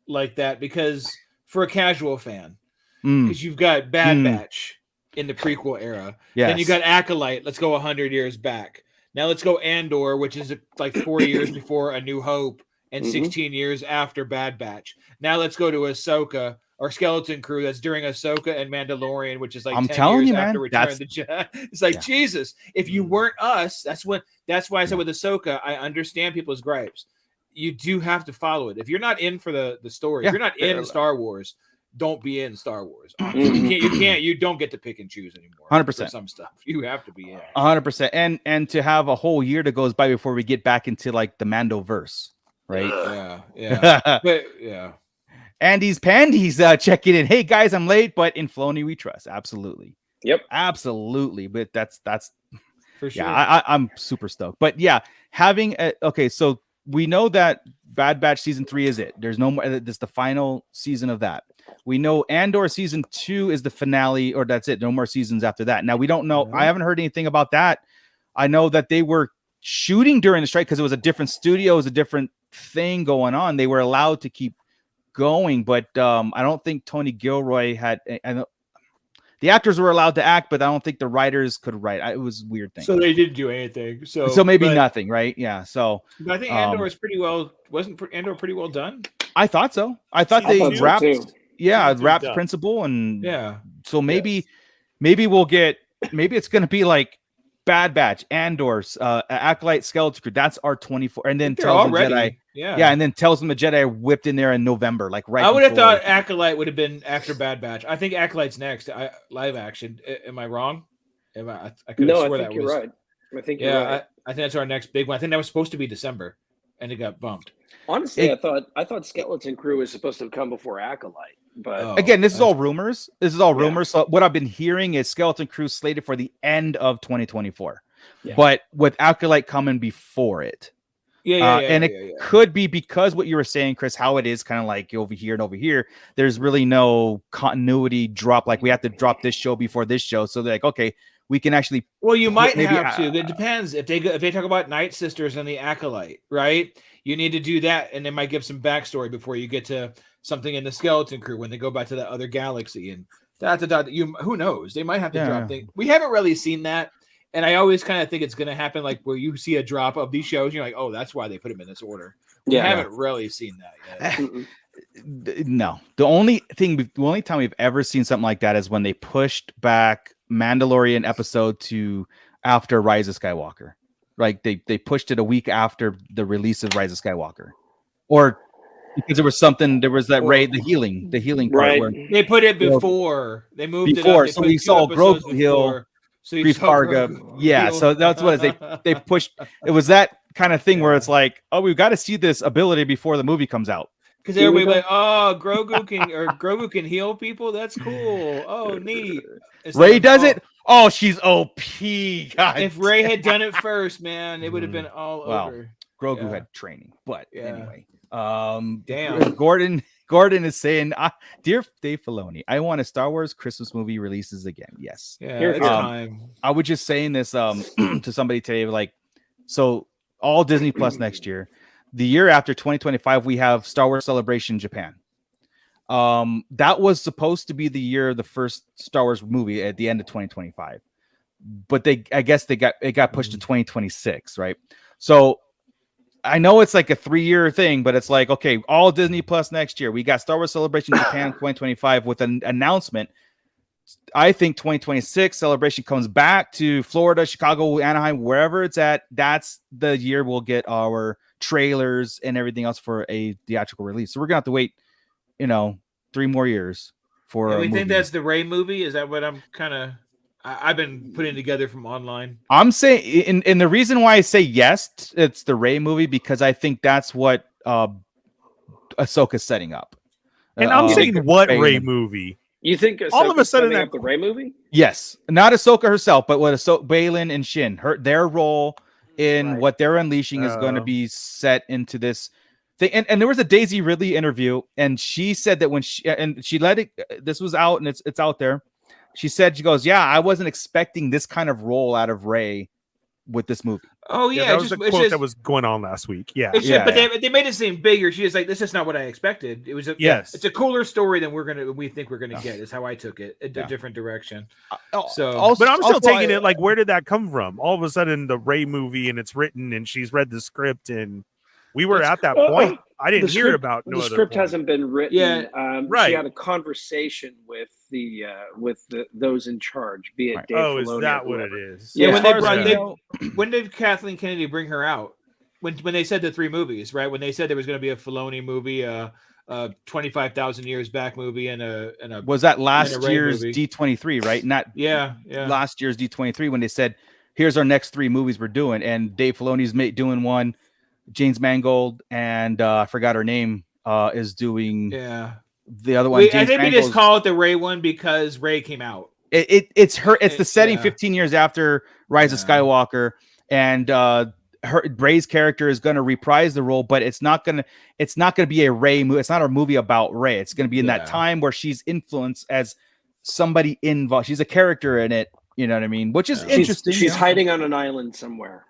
like that, because for a casual fan, because you've got Bad Batch in the prequel era, then you got Acolyte, let's go 100 years back, now let's go Andor, which is like 4 years before A New Hope and 16 years after Bad Batch. Now let's go to Ahsoka or Skeleton Crew, that's during Ahsoka and Mandalorian, which is like 10 years after Return of the Jedi. It's like, Jesus, if you weren't us, that's why I said with Ahsoka, I understand people's gripes. You do have to follow it. If you're not in for the story, if you're not in Star Wars, don't be in Star Wars. You don't get to pick and choose anymore. 100%. Some stuff you have to be in. 100%. And to have a whole year that goes by before we get back into like the Mandoverse, right? Yeah. But yeah. Andy's Pandy's checking in. Hey guys, I'm late, but in Filoni we trust. Absolutely. Yep. Absolutely. But that's for sure. Yeah, I'm super stoked. But yeah, so we know that Bad Batch season 3 is it. There's no more. This is the final season of that. We know Andor season 2 is the finale, or that's it. No more seasons after that. Now we don't know. I haven't heard anything about that. I know that they were shooting during the strike because it was a different studio, it was a different thing going on. They were allowed to keep going, but I don't think Tony Gilroy had. I know the actors were allowed to act, but I don't think the writers could write. It was a weird thing. So they didn't do anything. So maybe nothing, right? Yeah. So but I think Andor is pretty well. Wasn't Andor pretty well done? I thought so. I thought they wrapped. Wrapped done. principle, and So maybe we'll get. Maybe it's gonna be like Bad Batch, Andor, Acolyte, Skeleton Crew. That's our 24, and then Tales of the Jedi. And then Tales of the Jedi whipped in there in November, like right. I would have thought Acolyte would have been after Bad Batch. I think Acolyte's next. Live action. Am I wrong? I could have swore that you're was right. I think you're right. I think that's our next big one. I think that was supposed to be December, and it got bumped. Honestly, I thought Skeleton Crew was supposed to come before Acolyte, but again, this is all rumors. So what I've been hearing is Skeleton Crew slated for the end of 2024, but with Acolyte coming before it. And it could be because what you were saying, Chris, how it is kind of like over here and over here. There's really no continuity drop. Like we have to drop this show before this show, so they're like, okay, we can actually. Well, you might have to. It depends if they talk about Night Sisters and the Acolyte, right? You need to do that, and they might give some backstory before you get to something in the Skeleton Crew when they go back to that other galaxy and who knows? They might have to drop things. We haven't really seen that, and I always kind of think it's going to happen like where you see a drop of these shows, and you're like, oh, that's why they put them in this order. We haven't really seen that yet. No, the only time we've ever seen something like that is when they pushed back Mandalorian episode to after Rise of Skywalker. Like they pushed it a week after the release of Rise of Skywalker, or because there was that raid, the healing part. Right. Where they put it before they moved before, it up. So we saw Grogu heal, Grief Karga. Yeah, so that's what it is. They pushed. It was that kind of thing where it's like, oh, we've got to see this ability before the movie comes out. Because everybody like, oh, Grogu can heal people. That's cool. Oh, neat. Ray does it. Oh, she's OP. God. If Ray had done it first, man, it would have been all over. Grogu had training, but anyway. Damn. Gordon Gordon is saying, "Dear Dave Filoni, I want a Star Wars Christmas movie releases again." Yes. Yeah, it's time. I was just saying this to somebody today, like, so all Disney Plus next year. The year after 2025, we have Star Wars Celebration Japan. That was supposed to be the year of the first Star Wars movie at the end of 2025, but I guess it got pushed to 2026, right? So I know it's like a 3-year thing, but it's like, okay, all Disney Plus next year. We got Star Wars Celebration Japan 2025 with an announcement. I think 2026 Celebration comes back to Florida, Chicago, Anaheim, wherever it's at. That's the year we'll get our trailers and everything else for a theatrical release. So we're gonna have to wait, 3 more years for. We think that's the Rey movie. Is that what I've been putting together from online? I'm saying, and the reason why I say yes, it's the Rey movie, because I think that's what Ahsoka's setting up. And I'm saying what Rey movie? You think all of a sudden up the Rey movie? Yes, not Ahsoka herself, but what Baylan and Shin, their role in what they're unleashing is going to be set into this thing. And there was a Daisy Ridley interview, and she said that when she let it, this was out and it's out there. She goes, yeah, I wasn't expecting this kind of role out of Rey with this movie. Oh yeah, that was the quote that was going on last week. Yeah, but they made it seem bigger. She was like, "This is not what I expected." It was it's a cooler story than we think we're gonna get. Is how I took it, a different direction. So, but I'm still taking it like, where did that come from? All of a sudden, the Rey movie, and it's written, and she's read the script, and we were at that point. I didn't hear about the script hasn't been written. Yeah, right. She had a conversation with those in charge, be it Dave Filoni. Is that what it is? Yeah. When did Kathleen Kennedy bring her out? When they said the 3 movies, right? When they said there was going to be a Filoni movie, 25,000 years back movie, and a was that last year's D23, right? Not yeah. Last year's D23 when they said, "Here's our next 3 movies we're doing," and Dave Filoni's doing one. James Mangold and I forgot her name is doing the other one. I think we just call it the Rey one because Rey came out. It's the setting 15 years after Rise of Skywalker, and Rey's character is going to reprise the role, but it's not going to be a Rey movie. It's not a movie about Rey. It's going to be in that time where she's influenced as somebody involved. She's a character in it. You know what I mean? Which is interesting. She's hiding on an island somewhere.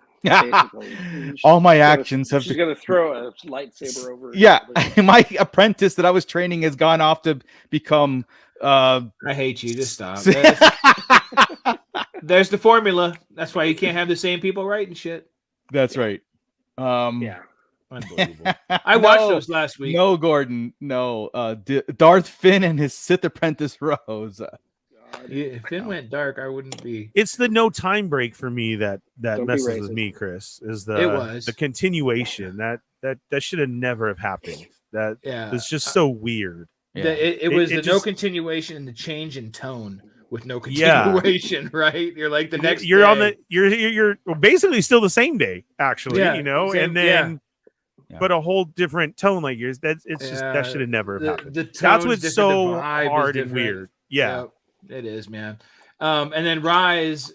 All my actions have. She's going to throw a lightsaber over. Yeah, my apprentice that I was training has gone off to become. I hate you. Just stop. There's the formula. That's why you can't have the same people writing shit. That's right. Yeah. Unbelievable. I watched those last week. No, Gordon. No. Darth Finn and his Sith apprentice Rose. If Finn went dark, I wouldn't be. It's the no time break for me that messes with me, Chris. Is the continuation that should have never have happened. It's just so weird. Yeah. It was no continuation and the change in tone with no continuation, right? You're like the next. You're day. You're basically still the same day, actually. And then. But a whole different tone, like yours. That should have never happened. That's what's so hard and weird. Yeah. It is, man. And then Rise,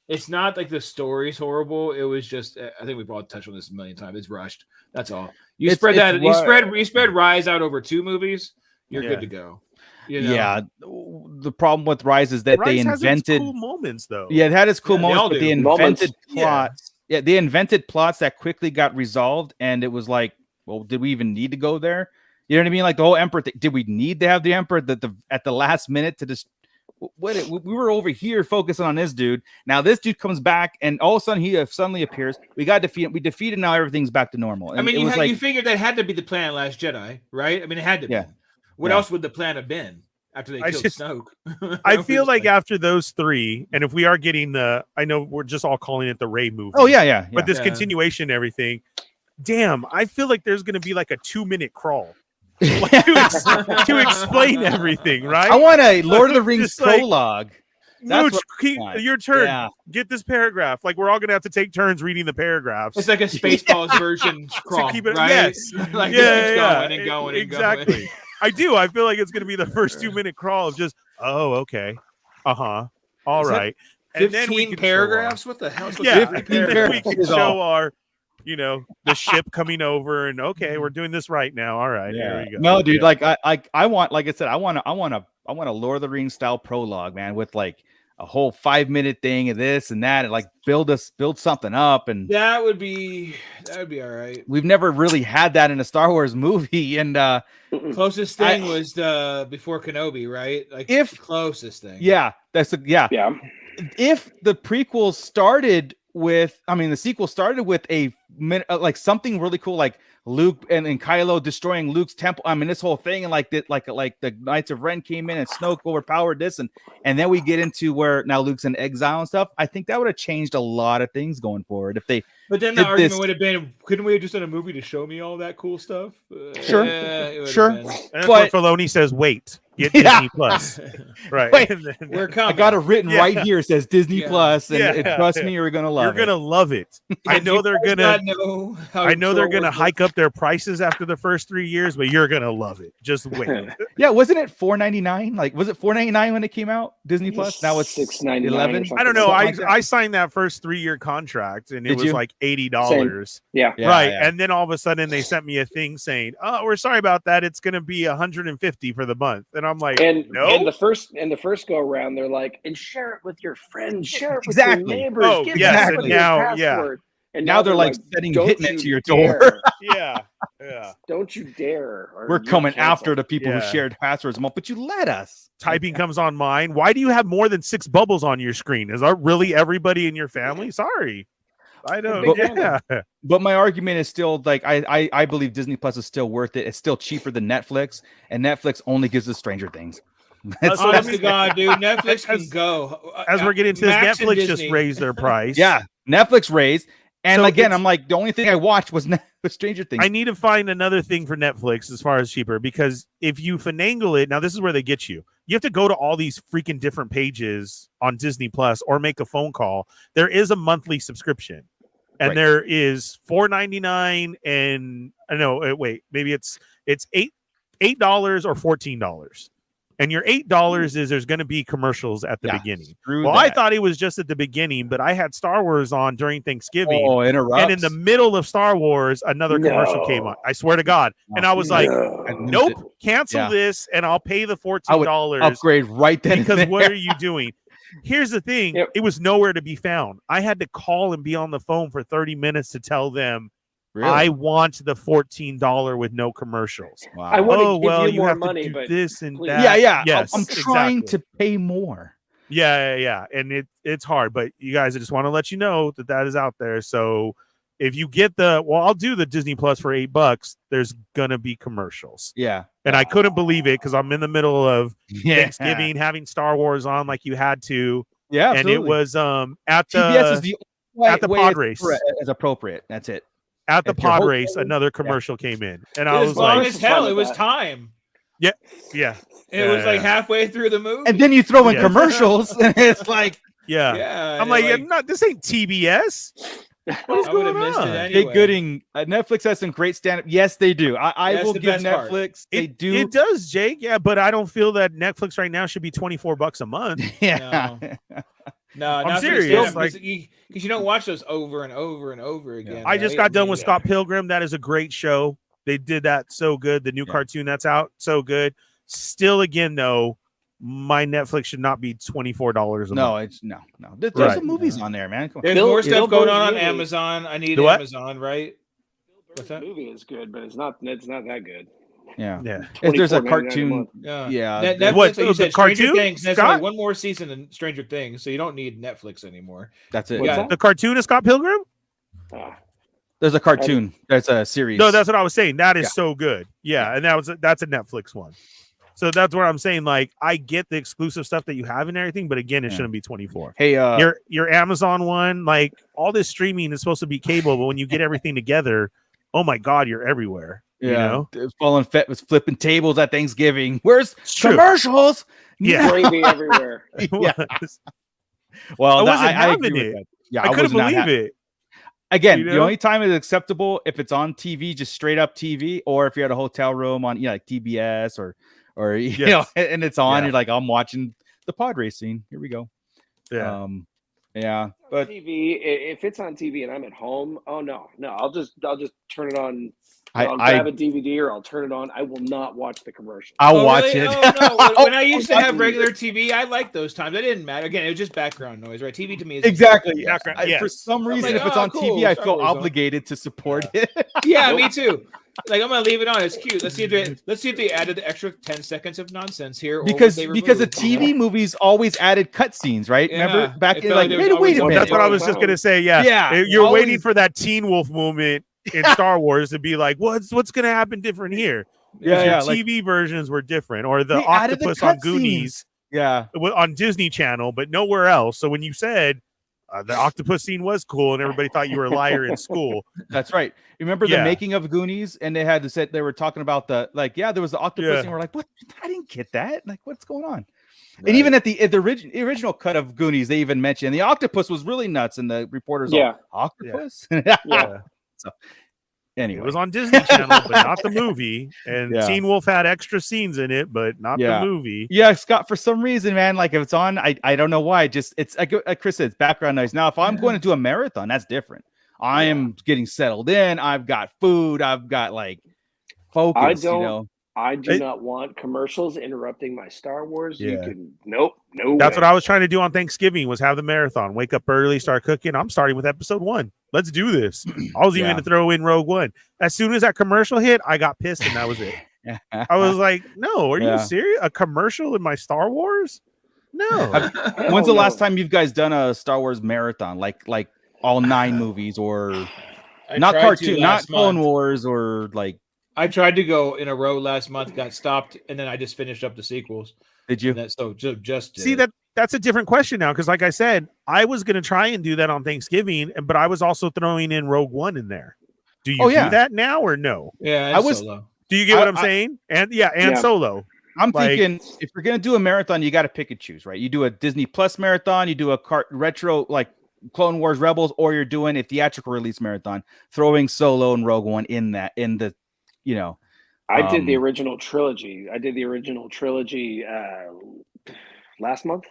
it's not like the story's horrible. It was just, I think we've all touched on this a million times. It's rushed. That's all. You spread Rise out over 2 movies. You're good to go. Yeah. The problem with Rise is that they invented has its cool moments, though. Yeah, it had its cool moments, but they invented plots. Yeah, they invented plots that quickly got resolved, and it was like, well, did we even need to go there? You know what I mean? Like the whole Emperor thing. Did we need to have the Emperor at the last minute to just? We were over here focusing on this dude. Now this dude comes back, and all of a sudden he suddenly appears. We got defeated. We defeated. Now everything's back to normal. And you figured that had to be the plan, Last Jedi, right? I mean, it had to be. What else would the plan have been after they killed Snoke? I feel like after those 3, and if we are getting I know we're just all calling it the Rey movie. Oh yeah. But this continuation and everything, damn, I feel like there's going to be like a 2-minute crawl. to explain everything, right? I want a Lord of the Rings prologue. Mooch, your turn. Yeah. Get this paragraph. Like we're all gonna have to take turns reading the paragraphs. It's like a Spaceballs version crawl, right? Yes. Like going and going exactly. And going. I do. I feel like it's gonna be the first 2-minute crawl of just, okay, all right. And then we can paragraphs. What the hell? We can show our you know, the ship coming over and okay, we're doing this right now. All right, here we go. No, dude, like I want, like I said, I want a Lord of the Rings style prologue, man, with like a whole 5-minute thing of this and that, and like build something up, and that would be all right. We've never really had that in a Star Wars movie, and closest thing was before Kenobi, right? Like if the closest thing. Yeah, yeah. If the prequels started with, the sequel started with like something really cool, like Luke and Kylo destroying Luke's temple. This whole thing, and like the Knights of Ren came in and Snoke overpowered this, and then we get into where now Luke's in exile and stuff. I think that would have changed a lot of things going forward if they. But then the argument would have been, couldn't we have just done a movie to show me all that cool stuff? Sure. And that's what Filoni says. Wait, get Disney Plus, right? Wait, we're coming. I got it written right here. It says Disney Plus, and trust me, you're gonna love it. You're gonna love it. I know they're gonna. I know they're gonna hike up their prices after the first 3 years, but you're gonna love it. Just wait. Yeah, wasn't it $4.99? Like, was it $4.99 when it came out? Disney Plus. Now it's $6.99. I don't know. I signed that first 3-year contract, and it was like $80. Yeah, right. Yeah. And then all of a sudden they sent me a thing saying, "Oh, we're sorry about that. It's going to be $150 for the month." And I'm like, "No." And the first go around, they're like, "And share it with your friends, share it with your neighbors." Oh, yes. And now, And now they're like setting hitting it to your door. Yeah. Don't you dare! We're coming after the people who shared passwords. But you let us. Typing comes on mine. Why do you have more than 6 bubbles on your screen? Is that really everybody in your family? Sorry. I don't. But my argument is still like I believe Disney Plus is still worth it. It's still cheaper than Netflix, and Netflix only gives us Stranger Things. Honest to God, dude, Netflix can go. As we're getting to this, Netflix just raised their price. Yeah, Netflix raised. And so again, I'm like, the only thing I watched was Stranger Things. I need to find another thing for Netflix as far as cheaper, because if you finagle it, now this is where they get you. You have to go to all these freaking different pages on Disney Plus or make a phone call. There is a monthly subscription, and there is $4.99 and maybe it's $8 or $14. And your $8 is there's going to be commercials at the beginning. I thought it was just at the beginning, but I had Star Wars on during Thanksgiving. Oh, interrupts. And in the middle of Star Wars, another commercial came on. I swear to God. And I was like, nope, cancel this, and I'll pay the $14. I would upgrade right then. Because what are you doing? Here's the thing. It was nowhere to be found. I had to call and be on the phone for 30 minutes to tell them, really? I want the $14 with no commercials. Wow. I want to give you more money, but this and please. that. Yeah. Yes, I'm trying to pay more. Yeah. And it's hard, but you guys, I just want to let you know that is out there. So if you get I'll do the Disney Plus for $8. There's gonna be commercials. Yeah. And I couldn't believe it because I'm in the middle of Thanksgiving, having Star Wars on like you had to. Yeah, absolutely. And it was at the TBS is the pod race as appropriate. That's it. At the pod race, another commercial came in, and I was like, "As hell, it was time." Yeah. It was like halfway through the movie, and then you throw in commercials, and it's like, I'm like, this ain't TBS. What is going on? Anyway. Jake Gooding, Netflix has some great stand-up. Yes, they do. I will give Netflix. They do. It does, Jake. Yeah, but I don't feel that Netflix right now should be $24 a month. Yeah. No, I'm serious. Because you don't watch those over and over and over again. I just got done with Scott Pilgrim. That is a great show. They did that so good. The new cartoon that's out, so good. Still, again, though, my Netflix should not be $24 a month. No. There's some movies on there, man. There's more stuff going on Amazon. I need Amazon, right? What's that? Movie is good, but it's not that good. Yeah. If there's a cartoon, Netflix, like you said, Stranger Things. There's only one more season in Stranger Things, so you don't need Netflix anymore. That's it. The cartoon is Scott Pilgrim. There's a cartoon. That's a series. No, that's what I was saying. That is so good. Yeah, and that's a Netflix one. So that's what I'm saying. Like, I get the exclusive stuff that you have and everything, but again, it shouldn't be 24. Hey, your Amazon one, like all this streaming is supposed to be cable, but when you get everything together, oh my God, you're everywhere. Yeah, Fallen Fett was flipping tables at Thanksgiving. Where's commercials? Yeah, gravy everywhere. Well, I agree with that. Yeah, I couldn't believe it. Again, the only time it's acceptable if it's on TV, just straight up TV, or if you're at a hotel room on like TBS or you know, and it's on. You're like, I'm watching the pod racing. Here we go. Yeah. Yeah, but TV, if it's on TV and I'm at home, oh no, I'll just turn it on. I'll grab a DVD or I'll turn it on. I will not watch the commercial. I'll watch it. Oh no! When I used to have regular TV, I liked those times. It didn't matter. Again, it was just background noise, right? TV to me is exactly. Yes. For some reason, if it's on TV, I feel obligated to support it. Yeah, me too. Like I'm gonna leave it on. It's cute. Let's see if they added the extra 10 seconds of nonsense here. Because the TV movies always added cutscenes, right? Yeah, remember back in like wait a minute. That's what I was just gonna say. Yeah. You're waiting for that Teen Wolf moment in Star Wars to be like, what's gonna happen different here? Yeah, TV versions were different, or the octopus on Goonies, on Disney Channel, but nowhere else. So when you said the octopus scene was cool, and everybody thought you were a liar in school. That's right. Remember the making of Goonies, and they had to say they were talking about there was the octopus scene. We're like, what? I didn't get that. Like, what's going on? Right. And even at the original cut of Goonies, they even mentioned the octopus was really nuts, and the reporters octopus. So anyway, it was on Disney Channel, but not the movie. And Teen Wolf had extra scenes in it, but not the movie. Yeah, Scott, for some reason, man, like if it's on, I don't know why. It's like Chris said, it's background noise. Now, if I'm going to do a marathon, that's different. I am getting settled in. I've got food. I've got like focus. I do not want commercials interrupting my Star Wars. You can no. That's what I was trying to do on Thanksgiving, was have the marathon. Wake up early, start cooking. I'm starting with episode 1. Let's do this. I was even going to throw in Rogue One. As soon as that commercial hit, I got pissed, and that was it. I was like, no, are you serious? A commercial in my Star Wars? No. When's the last time you guys done a Star Wars marathon? Like all 9 movies, or not cartoon, not Clone Wars, or like. I tried to go in a row last month, got stopped, and then I just finished up the sequels. Did you? Just see that's a different question now, because like I said, I was going to try and do that on Thanksgiving, but I was also throwing in Rogue One in there. Do you do that now or no? Yeah, I was. Solo. Do you get what I'm saying? And Solo. I'm thinking if you're going to do a marathon, you got to pick and choose, right? You do a Disney Plus marathon, you do a retro like Clone Wars Rebels, or you're doing a theatrical release marathon, throwing Solo and Rogue One in the. I did the original trilogy. Last month.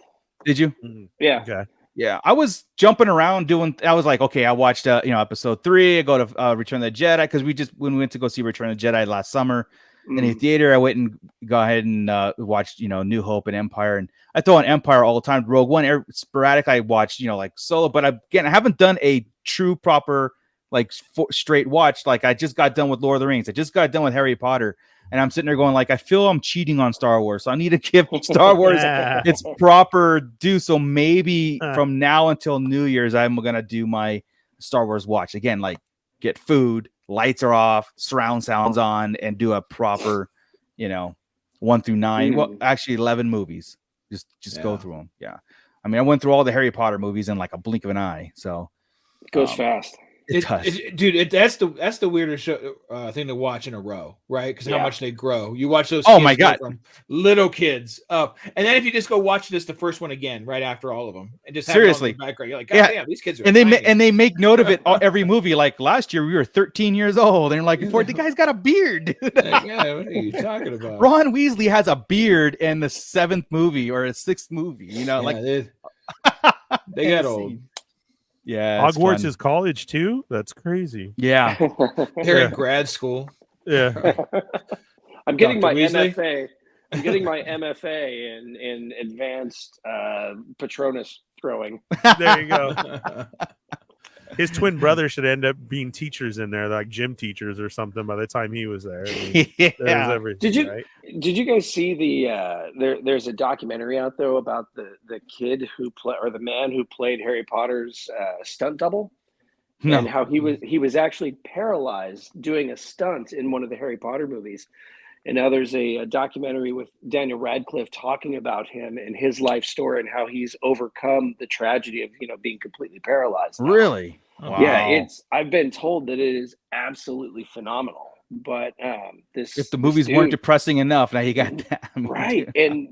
Did you? Yeah. Okay. Yeah. I was jumping around I was like, okay, I watched episode 3. I go to Return of the Jedi, because when we went to go see Return of the Jedi last summer in the theater, I went and go ahead and watched New Hope and Empire, and I throw on Empire all the time. Rogue One sporadic. I watched like Solo, but I haven't done a true proper like straight watch. Like I just got done with Lord of the Rings. I just got done with Harry Potter, and I'm sitting there going like, I feel I'm cheating on Star Wars. So I need to give Star Wars its proper due. So maybe from now until New Year's, I'm going to do my Star Wars watch again, like get food, lights are off, surround sounds on, and do a proper, 1 through 9. Well, actually 11 movies. Just go through them. Yeah. I mean, I went through all the Harry Potter movies in like a blink of an eye. So it goes fast. Dude, that's the weirdest thing to watch in a row, right? Because how much they grow. You watch those. Oh my god, from little kids up, and then if you just go watch the first one again right after all of them, and just have seriously, it on the background, you're like, God damn, these kids are. And they make note of it every movie. Like last year, we were 13 years old, and like, the guy's got a beard. Yeah, what are you talking about? Ron Weasley has a beard in the 7th movie or a 6th movie. They got old. Yeah, Hogwarts is college too. That's crazy. Yeah, they're in grad school. Yeah, I'm getting my MFA. I'm getting my MFA in advanced Patronus throwing. There you go. His twin brother should end up being teachers in there, like gym teachers or something. By the time he was there, Did you guys see there's a documentary out though about the kid the man who played Harry Potter's stunt double, and how he was actually paralyzed doing a stunt in one of the Harry Potter movies. And now there's a documentary with Daniel Radcliffe talking about him and his life story and how he's overcome the tragedy of being completely paralyzed. Really? Wow. Yeah, I've been told that it is absolutely phenomenal. But if the movies weren't depressing enough, now you got that. Right. And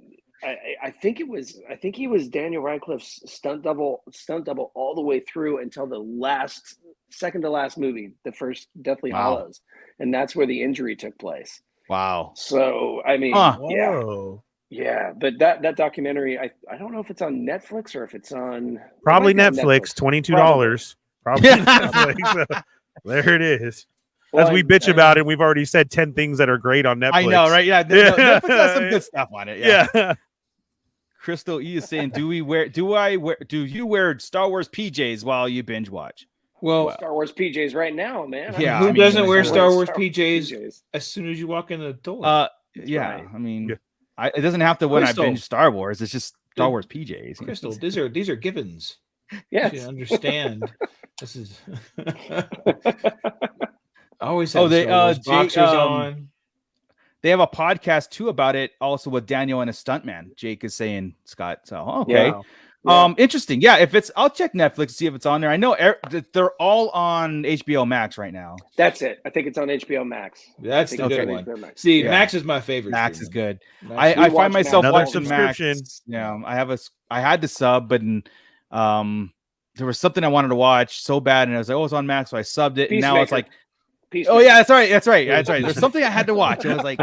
I think he was Daniel Radcliffe's stunt double all the way through until the second to last movie, the first Deathly Hallows. And that's where the injury took place. Wow. So I mean, Yeah, but that documentary, I don't know if it's on Netflix or if it's on probably Netflix. $22. Probably Netflix. So, there it is. As we bitch about it, we've already said 10 things that are great on Netflix. I know, right? Yeah, Netflix has some good stuff on it. Yeah. Crystal E is saying, do you wear Star Wars PJs while you binge watch? Well, Star Wars PJs right now, man. Yeah, who doesn't wear Star Wars PJs as soon as you walk in the door? Yeah, right. I mean, it doesn't have to when Crystal, I binge Star Wars. It's just Star Wars PJs. Crystal, these are givens. Yes, you understand. This is. I always have boxers on. They have a podcast too about it, also with Daniel and a stuntman. Jake is saying, Scott. So okay, interesting. Yeah, if it's, I'll check Netflix to see if it's on there. I know they're all on HBO Max right now. That's it. I think it's on HBO Max. That's the good one. See, Max is my favorite. Max is good. I find myself watching Max. Yeah, I had to sub, but there was something I wanted to watch so bad, and I was like, oh, it's on Max, so I subbed it, and now it's like. Oh yeah, that's right. There's something I had to watch. It was like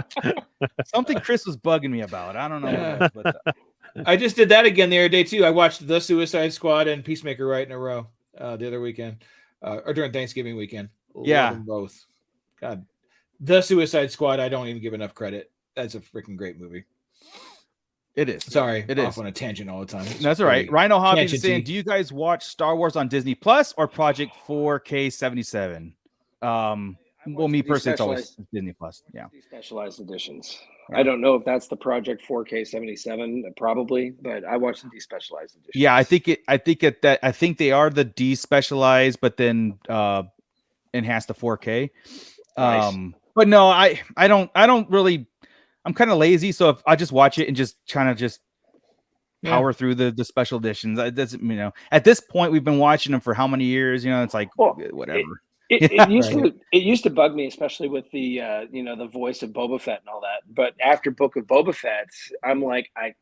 something Chris was bugging me about. I don't know. But, I just did that again the other day too. I watched The Suicide Squad and Peacemaker right in a row the other weekend, or during Thanksgiving weekend. Yeah, both. God, The Suicide Squad. I don't even give enough credit. That's a freaking great movie. It is. Sorry, it off is on a tangent all the time. That's all right. Rhino Hobby is saying, do you guys watch Star Wars on Disney Plus or Project 4K77? Well, me personally, it's always Disney Plus. Yeah, specialized editions. Yeah. I don't know if that's the Project 4K77, probably, but I watched the despecialized editions. Yeah, I think they are the despecialized, but then enhanced to 4K. Nice. But no, I don't really. I'm kind of lazy, so if I just watch it and just kind of power through the special editions. It doesn't, at this point we've been watching them for how many years? It's like whatever. It used to bug me, especially with the the voice of Boba Fett and all that. But after Book of Boba Fett, I'm like, I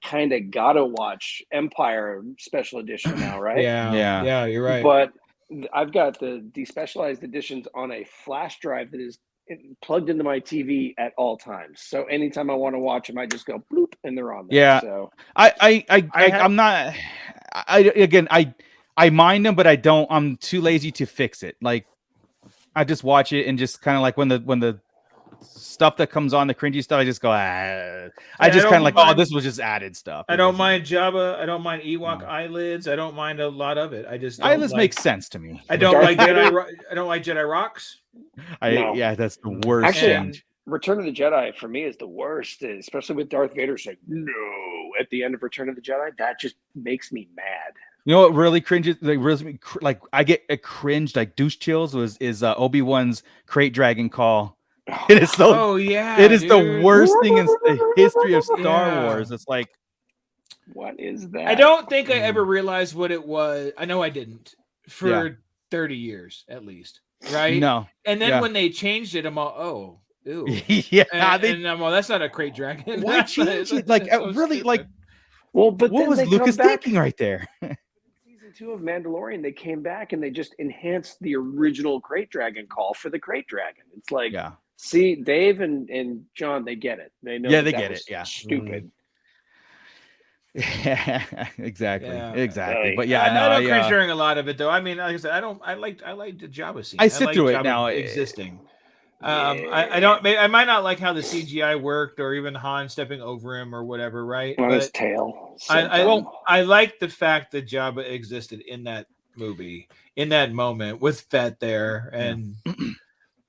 kind of gotta watch Empire Special Edition now, right? Yeah, you're right. But I've got the despecialized editions on a flash drive that is plugged into my TV at all times. So anytime I want to watch them, I just go bloop and they're on there. Yeah. So I'm not. I mind them, but I don't. I'm too lazy to fix it. Like, I just watch it and just kind of like when the stuff that comes on, the cringy stuff, I just go. I just kind of like, oh, this was just added stuff. I don't mind Jabba. I don't mind Ewok eyelids. I don't mind a lot of it. I just eyelids make sense to me. I don't like Jedi. I don't like Jedi rocks. Yeah, that's the worst. Actually, Return of the Jedi for me is the worst, especially with Darth Vader saying no at the end of Return of the Jedi. That just makes me mad. You know what really cringes? Like I get a cringe, like douche chills. Is Obi-Wan's crate dragon call? It is so. Oh yeah, it is the worst thing in the history of Star Wars. It's like, what is that? I don't think I ever realized what it was. I know I didn't for 30 years at least. Right? No. And then when they changed it, I'm all, ew. Yeah. And I'm all, that's not a crate dragon. Why change it? Like so really stupid. Like. Well, but what was Lucas thinking right there? Season 2 of Mandalorian, they came back and they just enhanced the original Crate Dragon call for the Crate Dragon. It's like, see, Dave and John, they get it. They know. Yeah, they get it. Yeah, stupid. Yeah, exactly. But I don't cringe during a lot of it though. I mean, like I said, I like the Jabba scene. I sit through Jabba it now. Existing. I might not like how the CGI worked or even Han stepping over him or whatever, right? On his tail. I like the fact that Jabba existed in that movie, in that moment with Fett there. And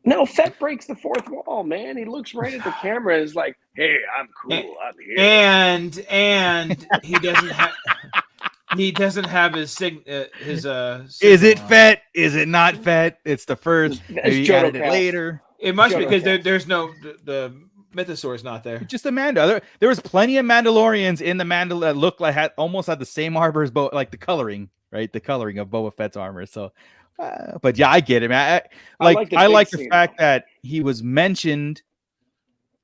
no, Fett breaks the fourth wall, man. He looks right at the camera and is like, hey, I'm cool. I'm here. And he doesn't have his Is it Fett? Is it not Fett? It's the first. Maybe he added it later. It must be because there's no the mythosaur's not there. Just the Mando. There was plenty of Mandalorians in the Mandal that looked like almost had the same armor as like the coloring, right? The coloring of Boba Fett's armor. So, but yeah, I get it, man. I like the fact that he was mentioned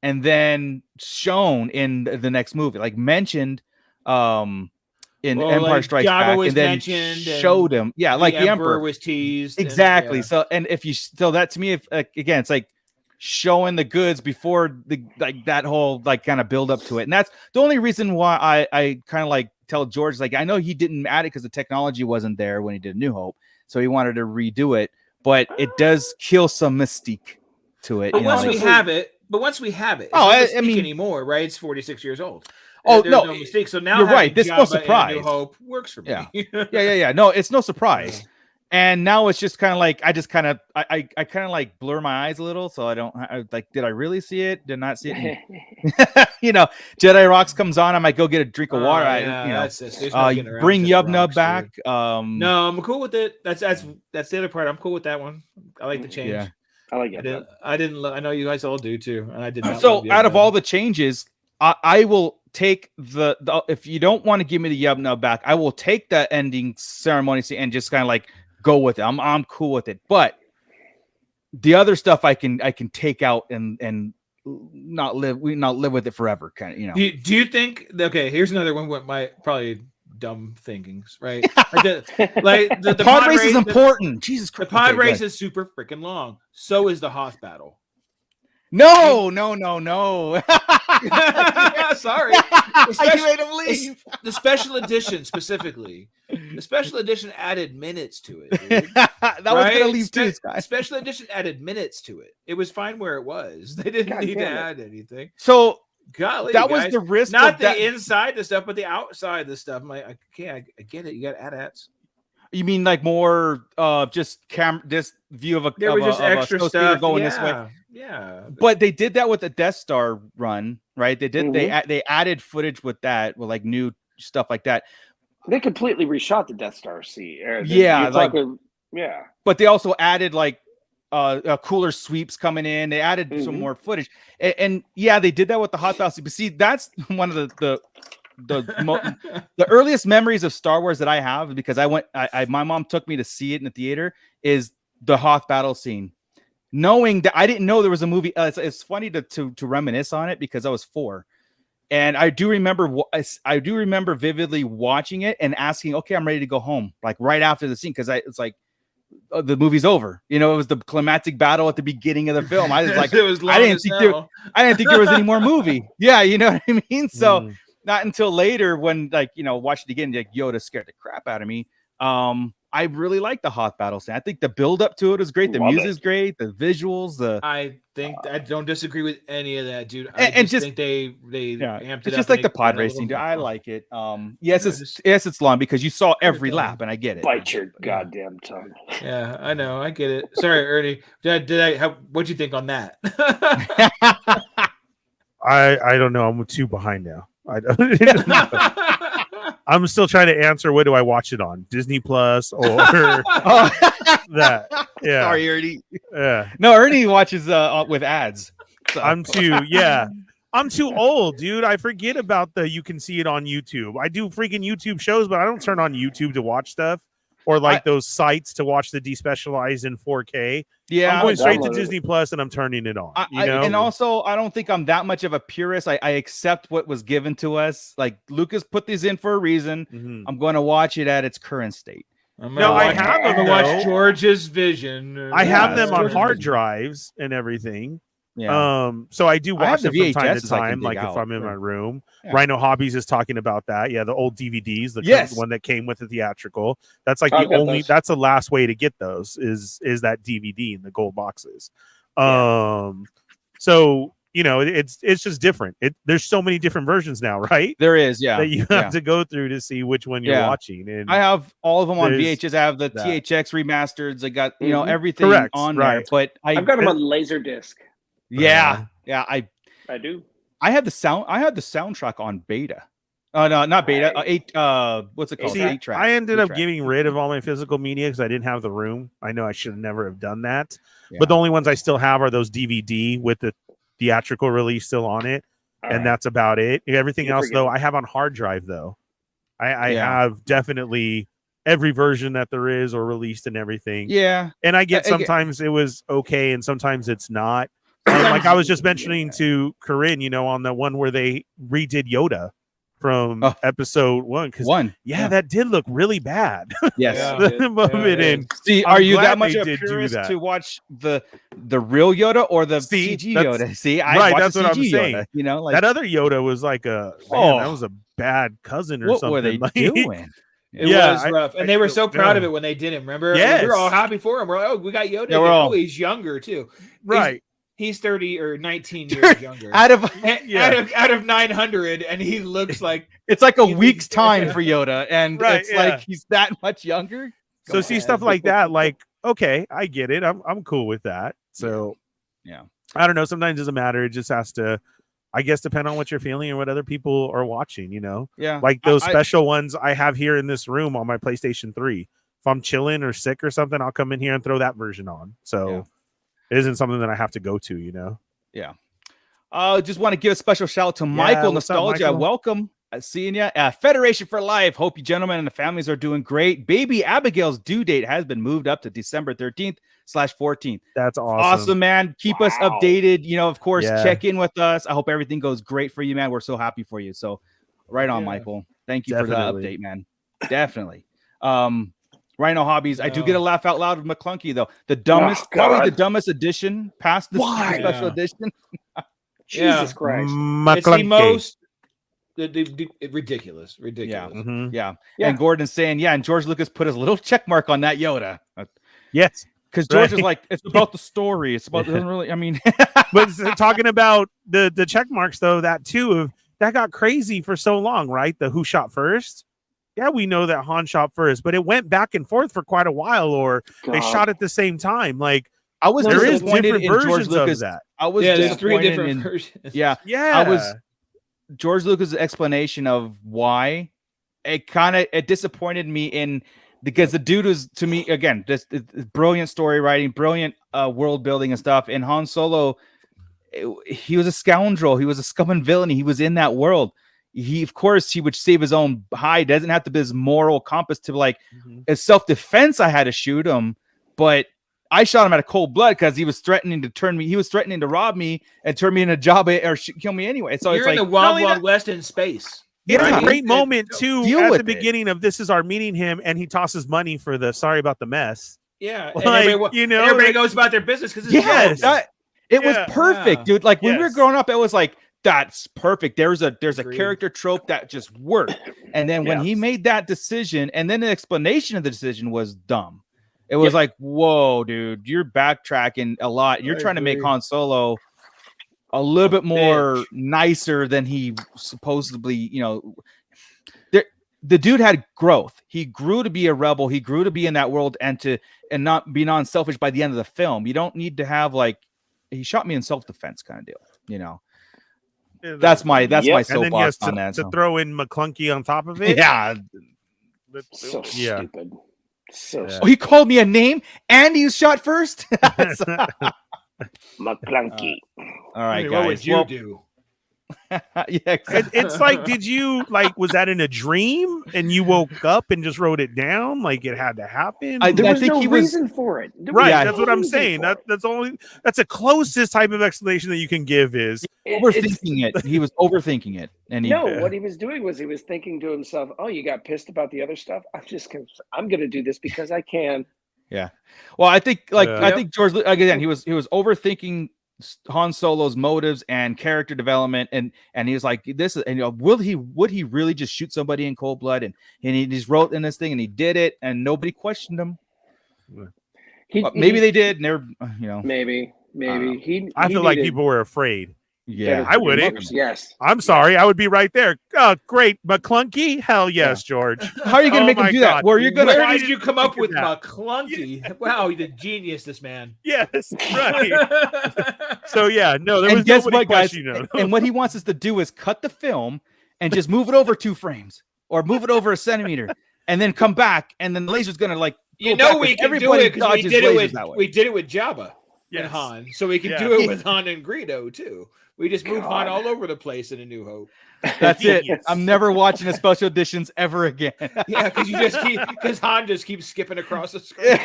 and then shown in the next movie, like mentioned. In Empire Strikes Back, and then showed him. Yeah, like the Emperor was teased. Exactly. So, and if you that to me, if again, it's like showing the goods before that whole kind of build up to it. And that's the only reason why I kind of tell George, I know he didn't add it because the technology wasn't there when he did New Hope, so he wanted to redo it, but it does kill some mystique to it. But once we have it, it's not mystique anymore, right? It's 46 years old. Oh, there's no mistake. So now you're right. There's no surprise. New Hope works for me. Yeah. No, it's no surprise. And now it's just kind of I just kind of blur my eyes a little, so I don't did I really see it? Did not see it. Jedi Rocks comes on. I might go get a drink of water. Bring Yub Nub back. No, I'm cool with it. That's the other part. I'm cool with that one. I like the change. Yeah. I like it. I know you guys all do too, and I did not. So out of all the changes, I will take the if you don't want to give me the Yub Nub back, I will take the ending ceremony and just kind of go with it. I'm cool with it. But the other stuff I can take out and not live with it forever. Kind of, Do you think? Okay, here's another one with my probably dumb thinkings, right? the pod race is important. Jesus Christ. The pod race is super freaking long. So is the Hoth battle. No. Sorry. The special edition specifically. The special edition added minutes to it. Dude. That was gonna leave too. Special edition added minutes to it. It was fine where it was. They didn't need to add anything. So golly, that guys, was the risk. Not the inside the stuff, but the outside the stuff. I'm like, okay, I get it. You got to add ads. You mean more just this view of a extra stuff going this way? Yeah. But they did that with the Death Star run, right? They did. They added footage with that, with new stuff like that. They completely reshot the Death Star scene. But they also added cooler sweeps coming in. They added some more footage, and they did that with the Hoth battle. But see, that's one of the earliest memories of Star Wars that I have, because my mom took me to see it in the theater, is the Hoth battle scene. Knowing that I didn't know there was a movie. It's funny to reminisce on it because I was 4. And I do remember vividly watching it and asking, okay, I'm ready to go home. Right after the scene. Cause it's the movie's over. It was the climactic battle at the beginning of the film. I was like, I didn't think there was any more movie. Yeah. You know what I mean? So not until later when watch it again, Yoda scared the crap out of me. I really like the Hoth battle scene. I think the build up to it is great. The music is great. The visuals. I don't disagree with any of that, dude. I think they amped it. It's just like the pod racing, dude. I like it. Yes, it's long because you saw every lap, and I get it. Bite your goddamn tongue. Yeah, I know. I get it. Sorry, Ernie. What'd you think on that? I don't know. I'm 2 behind now. I don't know. I'm still trying to answer. What do I watch it on? Disney Plus or that? Yeah. Sorry, Ernie. Yeah. No, Ernie watches with ads. So. I'm too old, dude. I forget about you can see it on YouTube. I do freaking YouTube shows, but I don't turn on YouTube to watch stuff or those sites to watch the despecialized in 4K. Yeah, I'm going straight to Disney Plus and I'm turning it on. And also, I don't think I'm that much of a purist. I accept what was given to us. Lucas put these in for a reason. Mm-hmm. I'm going to watch it at its current state. I have them. Watch George's vision. I have them on hard drives and everything. Yeah. So I do watch them from time to time, if I'm in my room. Yeah. Rhino Hobbies is talking about that. Yeah, the old DVDs, the one that came with the theatrical. That's that's the last way to get those is that DVD in the gold boxes. So it's just different. There's so many different versions now, right? There is, that you have to go through to see which one you're watching. And I have all of them on VHS. I have the THX remasters. I got everything on there, but I've got them on Laserdisc. Yeah, I do. I had the soundtrack on beta. No, not beta. What's it called? 8-track. I ended up getting rid of all my physical media because I didn't have the room. I know I should never have done that. Yeah. But the only ones I still have are those DVD with the theatrical release still on it, and that's about it. Everything else, though, I have on hard drive. Though I have definitely every version that there is or released and everything. Yeah, and I get sometimes it was okay, and sometimes it's not. Like I was just mentioning to Corinne, on the one where they redid Yoda, from episode 1. Because that did look really bad. Yes. See, are you that much of a purist to watch the real Yoda or the CG Yoda? See, that's what I'm saying. Yoda, you know, like that other Yoda was like that was a bad cousin or something. What were they doing? It was rough, and they were so proud of it when they did him. Remember, we were all happy for him. We're like, "Oh, we got Yoda." He's younger too. Right. He's 30 or 19 years younger. out of 900, and he looks like it's like a week's time for Yoda, and it's like he's that much younger. So see stuff like that, like, okay, I get it. I'm cool with that. So I don't know. Sometimes it doesn't matter. It just has to, I guess, depend on what you're feeling and what other people are watching, you know? Yeah. Like those special ones I have here in this room on my PlayStation 3. If I'm chilling or sick or something, I'll come in here and throw that version on. So it isn't something that I have to go to, you know? Yeah. Just want to give a special shout out to Michael Nostalgia. Michael? Welcome. Seeing you. Federation for Life. Hope you gentlemen and the families are doing great. Baby Abigail's due date has been moved up to December 13th/14th. That's awesome. Awesome, man. Keep us updated. You know, of course, check in with us. I hope everything goes great for you, man. We're so happy for you. So right on, Michael. Thank you for the update, man. Definitely. Rhino Hobbies. I do get a laugh out loud of McClunky, though. The dumbest, probably the dumbest edition past the special edition. Jesus Christ. It's the most ridiculous. Yeah. Yeah. And Gordon's saying, and George Lucas put his little check mark on that Yoda. Yes. Because George is like, it's about the story. It's about, doesn't really, I mean. But talking about the check marks, though, that got crazy for so long, right? The who shot first. Yeah, we know that Han shot first, but it went back and forth for quite a while, or they shot at the same time. Like, there is different versions of that. I was there's 3 different versions. Yeah. George Lucas' explanation of why it disappointed me because the dude was, to me, again, this brilliant story writing, brilliant world building and stuff. And Han Solo, he was a scoundrel. He was a scum and villainy. He was in that world. Of course, he would save his own hide. Doesn't have to be his moral compass to like, as self-defense, I had to shoot him, but I shot him out of cold blood because he was threatening to turn me. He was threatening to rob me and turn me into Jabba or kill me anyway. So you're it's in the Wild West in space. It's a great moment too at the beginning of this is our meeting him, and he tosses money for the sorry about the mess. Yeah, like, everybody goes about their business because it was perfect, dude. Like when we were growing up, it was like, that's perfect. There's a character trope that just worked. And then when he made that decision, and then the explanation of the decision was dumb. It was like, whoa, dude, you're backtracking a lot. You're trying to make Han Solo a little bit more nicer than he supposedly, you know. The dude had growth. He grew to be a rebel. He grew to be in that world and not be non-selfish by the end of the film. You don't need to have like, he shot me in self-defense kind of deal, you know. That's my soapbox on that. To throw in McClunky on top of it. Yeah. So stupid. Oh, he called me a name and he was shot first. McClunky. All right, guys. What would you do? Exactly. It's like, did you was that in a dream and you woke up and just wrote it down like it had to happen? There was no reason for it. That's what I'm saying. That's the closest type of explanation that you can give is overthinking it. He was overthinking it, and what he was doing was he was thinking to himself, "Oh, you got pissed about the other stuff. I'm going to do this because I can." Yeah. Well, I think George again, he was overthinking Han Solo's motives and character development, and he was like, "This is," and would he really just shoot somebody in cold blood? And he just wrote in this thing, and he did it, and nobody questioned him. Maybe they did, and they're maybe I feel like people were afraid. Yeah, I wouldn't. Yes. I'm sorry. I would be right there. Oh, great. McClunky? Hell yes, George. How are you going to make him do that? Where did you come up with McClunky? Wow, he's a genius, this man. Yes, right. So, there was and guess what, guys? And what he wants us to do is cut the film and just move it over 2 frames or move it over a centimeter and then come back, and then the laser's going to like. We can do it because we did it with Jabba and Han. So we can do it with Han and Greedo, too. We just move Han all over the place in A New Hope. That's it. I'm never watching the special editions ever again. Yeah, because Han just keeps skipping across the screen.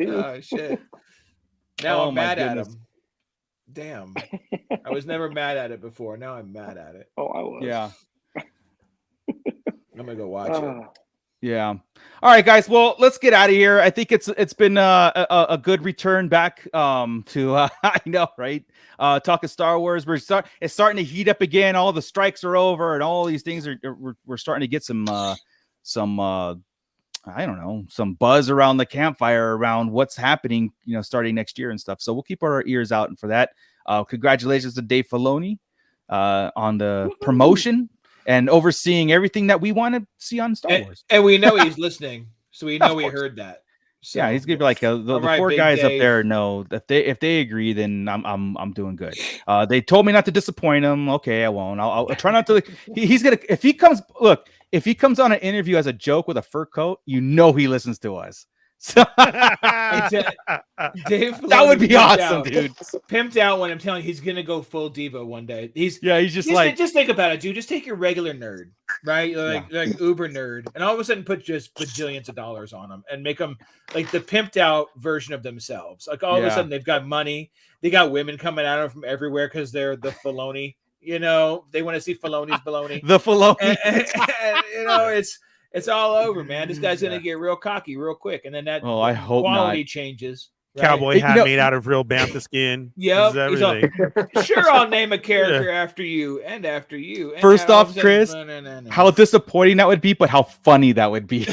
Oh shit! Now I'm mad at him. Damn. I was never mad at it before. Now I'm mad at it. Oh, I was. Yeah. I'm gonna go watch it. Yeah. All right, guys. Well, let's get out of here. I think it's been a good return back to I know, right? Talking Star Wars. It's starting to heat up again. All the strikes are over, and all these things we're starting to get some I don't know, some buzz around the campfire around what's happening, starting next year and stuff. So we'll keep our ears out for that. Congratulations to Dave Filoni on the promotion and overseeing everything that we want to see on Star Wars. And we know he's listening, so we know we heard that. So, yeah, he's gonna be like the right, four guys Dave. up there know that if they agree, then I'm doing good. They told me not to disappoint him. Okay, I won't. I'll try not to. He's gonna if he comes on an interview as a joke with a fur coat, he listens to us. So Dave that would be awesome, dude. Pimped out when I'm telling you he's gonna go full diva one day. He's just think about it, dude. Just take your regular nerd, right? Like uber nerd, and all of a sudden put just bajillions of dollars on them and make them like the pimped out version of themselves. Like all of a sudden they've got money, they got women coming at them from everywhere because they're the Filoni. They want to see Filoni's baloney. The Filoni, and, it's all over, man. This guy's gonna get real cocky real quick, and then that I hope quality not. changes. Right? Cowboy hat made out of real bantha skin. Yep. Sure, I'll name a character after you and after you. And first off, Chris, how disappointing that would be, but how funny that would be.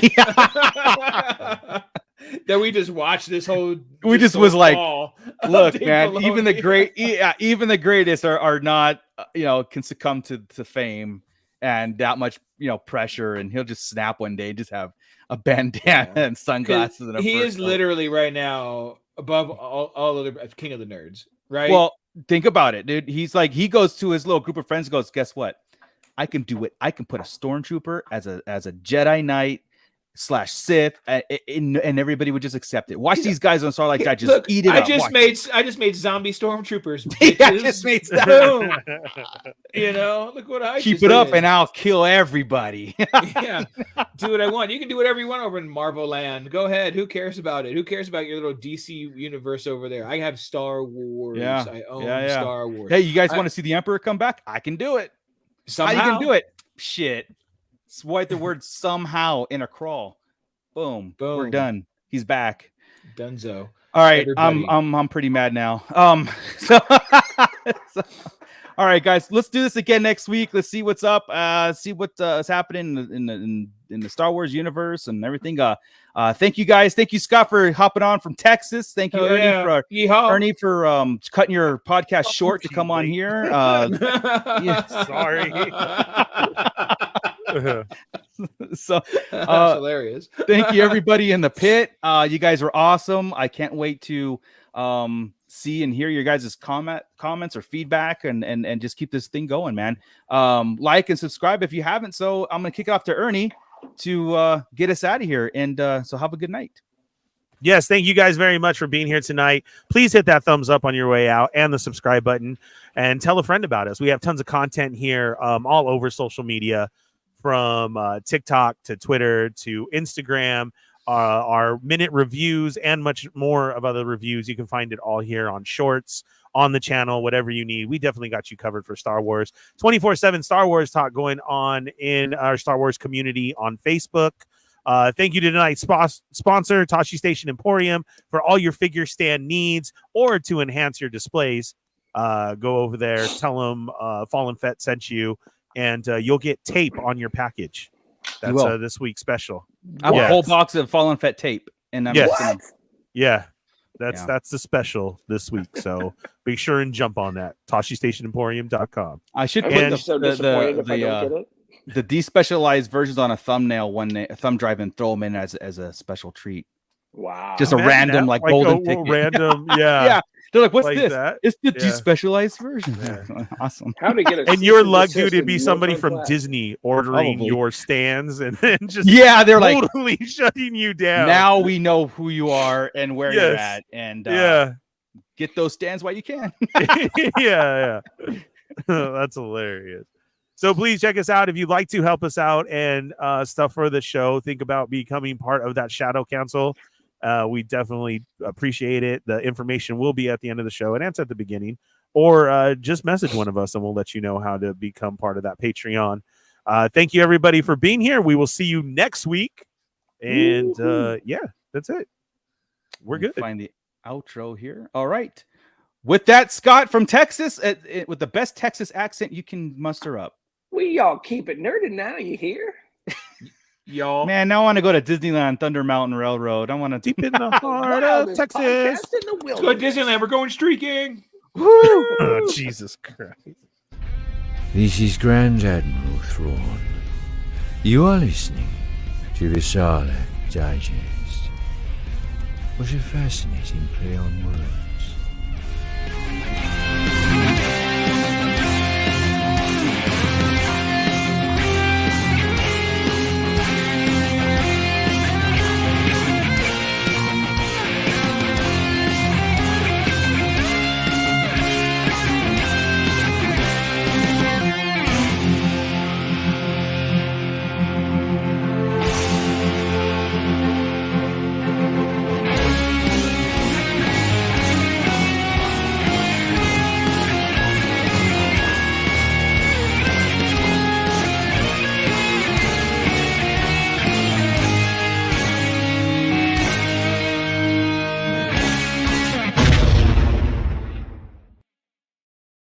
That we just watched this whole. We just was like, look, man. Filoni. Even the greatest are not, can succumb to fame and that much, pressure, and he'll just snap one day, just have a bandana and sunglasses. And he is literally right now above all other king of the nerds, right? Well, think about it, dude. He's like, he goes to his little group of friends, goes, guess what? I can do it. I can put a stormtrooper as a Jedi Knight / Sith, and everybody would just accept it. Watch these guys on Star Like that just eat it up. I just made zombie stormtroopers. I just made boom. Look what I keep it up, and I'll kill everybody. Yeah, do what I want. You can do whatever you want over in Marvel Land. Go ahead. Who cares about it? Who cares about your little DC universe over there? I have Star Wars. Yeah. I own Star Wars. Hey, you guys want to see the Emperor come back? I can do it. Somehow. How you can do it? Shit. Swipe the word somehow in a crawl. Boom. We're done. He's back. Dunzo. All right. I'm pretty mad now. So all right, guys, let's do this again next week. Let's see what's up. See what is happening in the Star Wars universe and everything. Thank you guys. Thank you, Scott, for hopping on from Texas. Thank you, Ernie, for cutting your podcast short to come on here. Sorry. So that's hilarious. Thank you, everybody in the pit. You guys are awesome. I can't wait to see and hear your guys' comments or feedback, and just keep this thing going, man. Like and subscribe if you haven't. So I'm gonna kick it off to Ernie to get us out of here, and so have a good night. Yes, thank you guys very much for being here tonight. Please hit that thumbs up on your way out and the subscribe button, and tell a friend about us. We have tons of content here all over social media, from TikTok to Twitter to Instagram, our minute reviews and much more of other reviews. You can find it all here on Shorts, on the channel, whatever you need. We definitely got you covered for Star Wars. 24/7 Star Wars talk going on in our Star Wars community on Facebook. Thank you to tonight's sponsor, Tashi Station Emporium, for all your figure stand needs or to enhance your displays. Go over there, tell them Fallen Fett sent you, and you'll get tape on your package. That's this week's special. I have a whole box of Fallen Fett tape, and I'm that's the special this week. So be sure and jump on that. TashiStationEmporium.com. I should put the despecialized versions on a thumbnail, a thumb drive, and throw them in as a special treat. Wow! Just a random golden ticket. Random, yeah. They're like, what's this? That? It's the despecialized version. Yeah. Awesome. How to get and your luck, dude, it'd be somebody from Disney ordering your stands and then just they're totally shutting you down. Now we know who you are and where you're at, and get those stands while you can. yeah. That's hilarious. So please check us out if you'd like to help us out and stuff for the show. Think about becoming part of that Shadow Council. We definitely appreciate it. The information will be at the end of the show and it's at the beginning. or just message one of us and we'll let you know how to become part of that Patreon. Thank you, everybody, for being here. We will see you next week. And yeah, that's it. We're good. Find the outro here. All right. With that, Scott from Texas, with the best Texas accent you can muster up. We all keep it nerded now, you hear? Y'all. Man, now I want to go to Disneyland Thunder Mountain Railroad. I want to deep in the heart of Texas. Let's go to Disneyland. We're going streaking. Oh, Jesus Christ. This is Grand Admiral Thrawn. You are listening to the Sarlacc Digest. What a fascinating play on words.